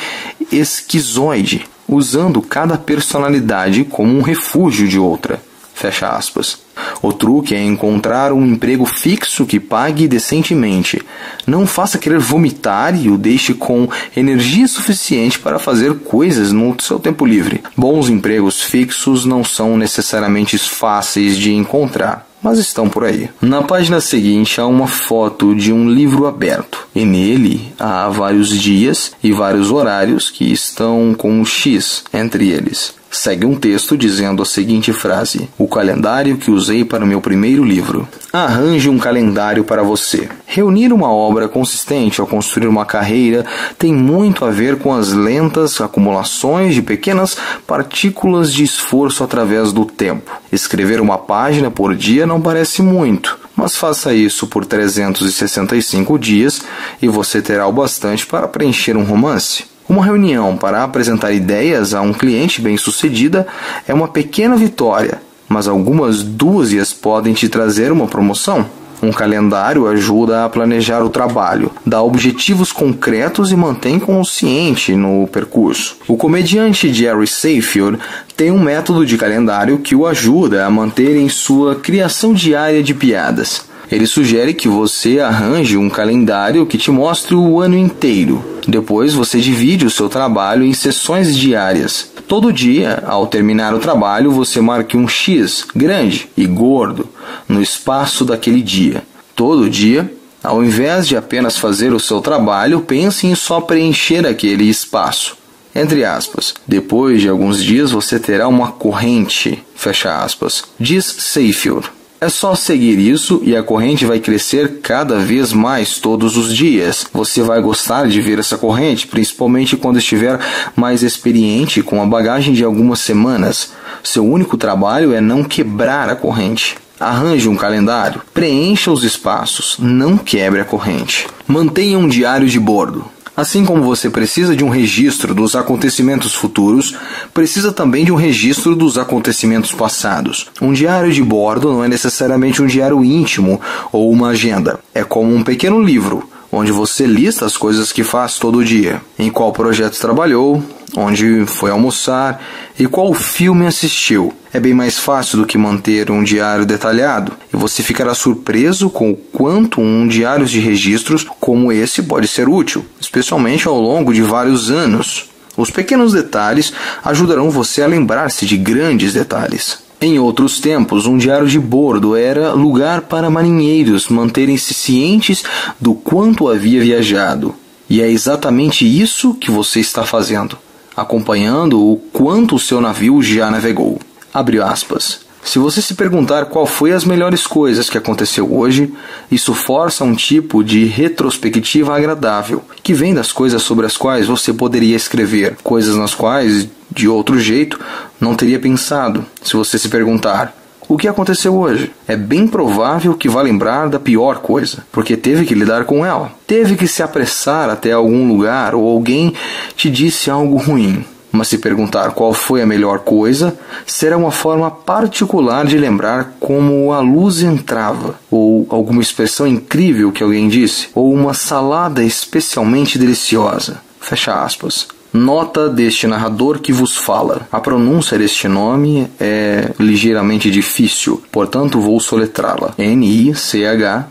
esquizoide, usando cada personalidade como um refúgio de outra. Fecha aspas. O truque é encontrar um emprego fixo que pague decentemente. Não faça querer vomitar e o deixe com energia suficiente para fazer coisas no seu tempo livre. Bons empregos fixos não são necessariamente fáceis de encontrar, mas estão por aí. Na página seguinte há uma foto de um livro aberto, e nele há vários dias e vários horários que estão com um X entre eles. Segue um texto dizendo a seguinte frase: o calendário que usei para o meu primeiro livro. Arranje um calendário para você. Reunir uma obra consistente ao construir uma carreira tem muito a ver com as lentas acumulações de pequenas partículas de esforço através do tempo. Escrever uma página por dia não parece muito, mas faça isso por 365 dias e você terá o bastante para preencher um romance. Uma reunião para apresentar ideias a um cliente bem-sucedida é uma pequena vitória, mas algumas dúzias podem te trazer uma promoção. Um calendário ajuda a planejar o trabalho, dá objetivos concretos e mantém consciente no percurso. O comediante Jerry Seinfeld tem um método de calendário que o ajuda a manter em sua criação diária de piadas. Ele sugere que você arranje um calendário que te mostre o ano inteiro. Depois você divide o seu trabalho em sessões diárias. Todo dia, ao terminar o trabalho, você marque um X grande e gordo no espaço daquele dia. Todo dia, ao invés de apenas fazer o seu trabalho, pense em só preencher aquele espaço. Entre aspas. Depois de alguns dias você terá uma corrente. Fecha aspas. Diz Seinfeld. É só seguir isso e a corrente vai crescer cada vez mais todos os dias. Você vai gostar de ver essa corrente, principalmente quando estiver mais experiente com a bagagem de algumas semanas. Seu único trabalho é não quebrar a corrente. Arranje um calendário. Preencha os espaços. Não quebre a corrente. Mantenha um diário de bordo. Assim como você precisa de um registro dos acontecimentos futuros, precisa também de um registro dos acontecimentos passados. Um diário de bordo não é necessariamente um diário íntimo ou uma agenda. É como um pequeno livro, onde você lista as coisas que faz todo dia, em qual projeto trabalhou, onde foi almoçar e qual filme assistiu. É bem mais fácil do que manter um diário detalhado, e você ficará surpreso com o quanto um diário de registros como esse pode ser útil, especialmente ao longo de vários anos. Os pequenos detalhes ajudarão você a lembrar-se de grandes detalhes. Em outros tempos, um diário de bordo era lugar para marinheiros manterem-se cientes do quanto havia viajado. E é exatamente isso que você está fazendo, acompanhando o quanto o seu navio já navegou. Abre aspas. Se você se perguntar qual foi as melhores coisas que aconteceu hoje, isso força um tipo de retrospectiva agradável, que vem das coisas sobre as quais você poderia escrever, coisas nas quais, de outro jeito, não teria pensado. Se você se perguntar, o que aconteceu hoje? É bem provável que vá lembrar da pior coisa, porque teve que lidar com ela. Teve que se apressar até algum lugar ou alguém te disse algo ruim. Mas se perguntar qual foi a melhor coisa, será uma forma particular de lembrar como a luz entrava, ou alguma expressão incrível que alguém disse, ou uma salada especialmente deliciosa. Fecha aspas. Nota deste narrador que vos fala. A pronúncia deste nome é ligeiramente difícil, portanto vou soletrá-la. N-I-C-H-A-L-S-A-N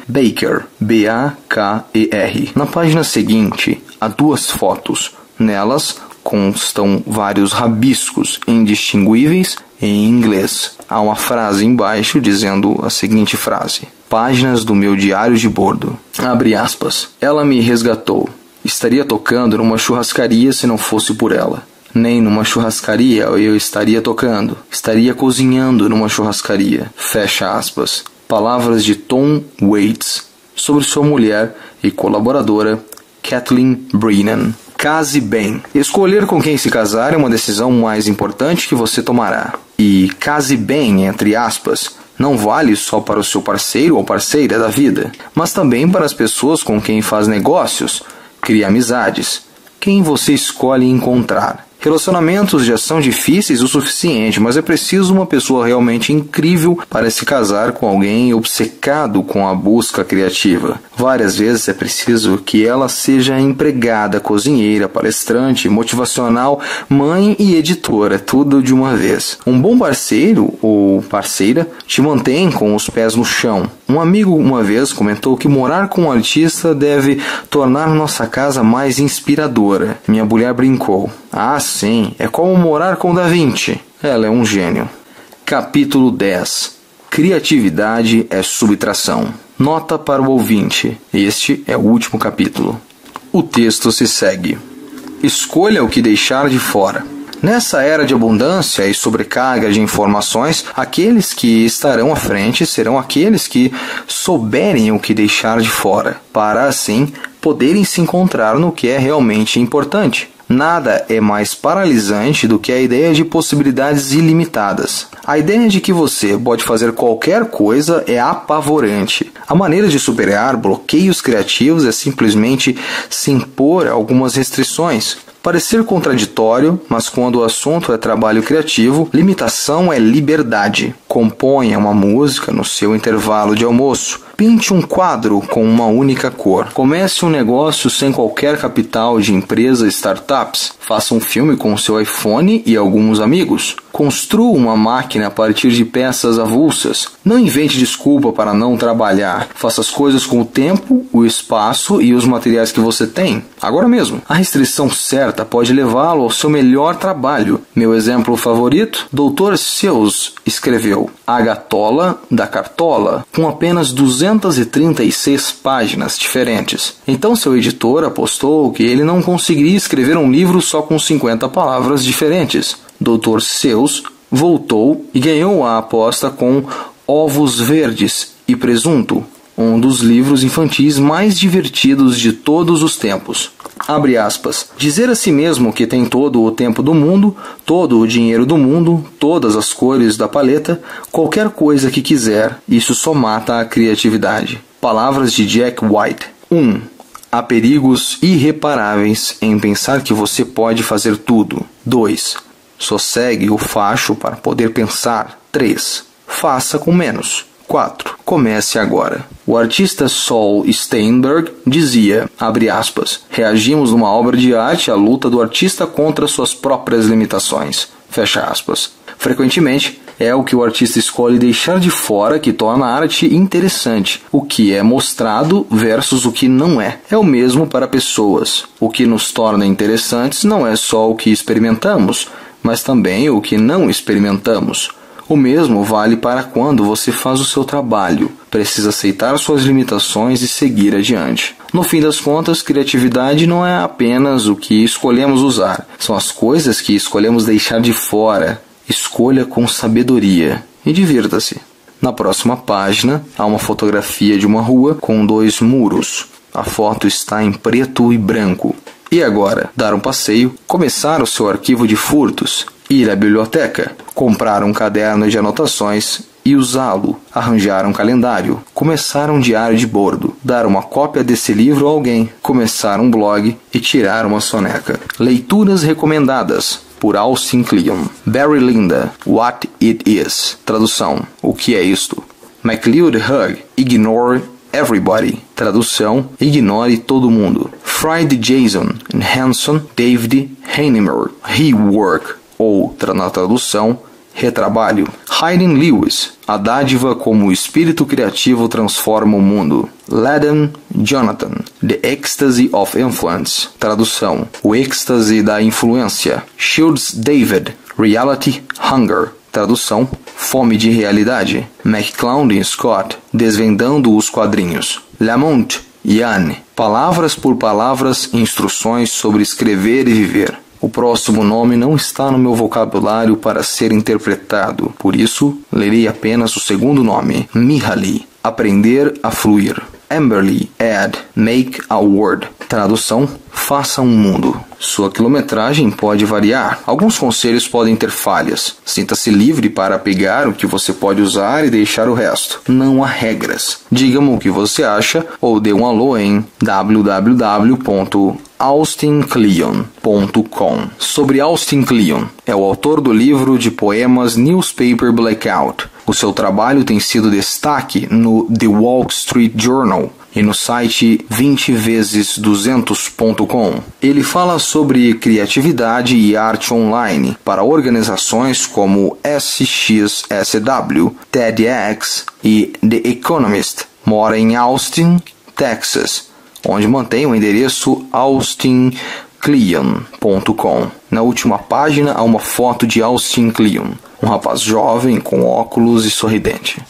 Baker. B-A-K-E-R. Na página seguinte, há 2 fotos. Nelas constam vários rabiscos indistinguíveis em inglês. Há uma frase embaixo dizendo a seguinte frase. Páginas do meu diário de bordo. Abre aspas. Ela me resgatou. Estaria tocando numa churrascaria se não fosse por ela. Nem numa churrascaria eu estaria tocando. Estaria cozinhando numa churrascaria. Fecha aspas. Palavras de Tom Waits sobre sua mulher e colaboradora Kathleen Brennan. Case bem. Escolher com quem se casar é uma decisão mais importante que você tomará. E case bem, entre aspas, não vale só para o seu parceiro ou parceira da vida, mas também para as pessoas com quem faz negócios, cria amizades, quem você escolhe encontrar. Relacionamentos já são difíceis o suficiente, mas é preciso uma pessoa realmente incrível para se casar com alguém obcecado com a busca criativa. Várias vezes é preciso que ela seja empregada, cozinheira, palestrante, motivacional, mãe e editora, tudo de uma vez. Um bom parceiro ou parceira te mantém com os pés no chão. Um amigo uma vez comentou que morar com um artista deve tornar nossa casa mais inspiradora. Minha mulher brincou. Ah, sim, é como morar com Da Vinci. Ela é um gênio. Capítulo 10. Criatividade é subtração. Nota para o ouvinte. Este é o último capítulo. O texto se segue. Escolha o que deixar de fora. Nessa era de abundância e sobrecarga de informações, aqueles que estarão à frente serão aqueles que souberem o que deixar de fora, para assim poderem se encontrar no que é realmente importante. Nada é mais paralisante do que a ideia de possibilidades ilimitadas. A ideia de que você pode fazer qualquer coisa é apavorante. A maneira de superar bloqueios criativos é simplesmente se impor algumas restrições. Parecer contraditório, mas quando o assunto é trabalho criativo, limitação é liberdade. Componha uma música no seu intervalo de almoço. Pinte um quadro com uma única cor. Comece um negócio sem qualquer capital de empresa startups. Faça um filme com o seu iPhone e alguns amigos. Construa uma máquina a partir de peças avulsas. Não invente desculpa para não trabalhar. Faça as coisas com o tempo, o espaço e os materiais que você tem. Agora mesmo. A restrição certa pode levá-lo ao seu melhor trabalho. Meu exemplo favorito? Dr. Seuss escreveu A Gatola da Cartola, com apenas 236 páginas diferentes. Então seu editor apostou que ele não conseguiria escrever um livro só com 50 palavras diferentes. Dr. Seuss voltou e ganhou a aposta com Ovos Verdes e Presunto, um dos livros infantis mais divertidos de todos os tempos. Abre aspas. Dizer a si mesmo que tem todo o tempo do mundo, todo o dinheiro do mundo, todas as cores da paleta, qualquer coisa que quiser, isso só mata a criatividade. Palavras de Jack White. 1. Há perigos irreparáveis em pensar que você pode fazer tudo. 2. Sossegue o facho para poder pensar. 3. Faça com menos. 4. Comece agora. O artista Saul Steinberg dizia, abre aspas, reagimos numa obra de arte à luta do artista contra suas próprias limitações. Fecha aspas. Frequentemente, é o que o artista escolhe deixar de fora que torna a arte interessante. O que é mostrado versus o que não é. É o mesmo para pessoas. O que nos torna interessantes não é só o que experimentamos, mas também o que não experimentamos. O mesmo vale para quando você faz o seu trabalho. Precisa aceitar suas limitações e seguir adiante. No fim das contas, criatividade não é apenas o que escolhemos usar. São as coisas que escolhemos deixar de fora. Escolha com sabedoria e divirta-se. Na próxima página, há uma fotografia de uma rua com 2 muros. A foto está em preto e branco. E agora? Dar um passeio, começar o seu arquivo de furtos, ir à biblioteca, comprar um caderno de anotações e usá-lo, arranjar um calendário, começar um diário de bordo, dar uma cópia desse livro a alguém, começar um blog e tirar uma soneca. Leituras recomendadas por Austin Kleon. Barry Linda, What It Is. Tradução, o que é isto? MacLeod Hugh, Ignore Everybody. Tradução, ignore todo mundo. Fried Jason Hanson, David Heinemeier, Rework. Outra na tradução, retrabalho. Hayden Lewis, a dádiva como o espírito criativo transforma o mundo. Laden Jonathan, The Ecstasy of Influence. Tradução, o êxtase da influência. Shields David, Reality Hunger. Tradução, fome de realidade. McCloud Scott, Desvendando os quadrinhos. Lamont Ian, Palavras por Palavras, Instruções sobre Escrever e Viver. O próximo nome não está no meu vocabulário para ser interpretado, por isso, lerei apenas o segundo nome. Mihaly, Aprender a Fluir. Amberly Ed, Make a Word. Tradução, faça um mundo. Sua quilometragem pode variar. Alguns conselhos podem ter falhas. Sinta-se livre para pegar o que você pode usar e deixar o resto. Não há regras. Diga-me o que você acha ou dê um alô em www.austinkleon.com. Sobre Austin Kleon, é o autor do livro de poemas Newspaper Blackout. O seu trabalho tem sido destaque no The Wall Street Journal e no site 20x200.com. Ele fala sobre criatividade e arte online para organizações como SXSW, TEDx e The Economist. Mora em Austin, Texas, onde mantém o endereço austinkleon.com. Na última página há uma foto de Austin Kleon, um rapaz jovem com óculos e sorridente.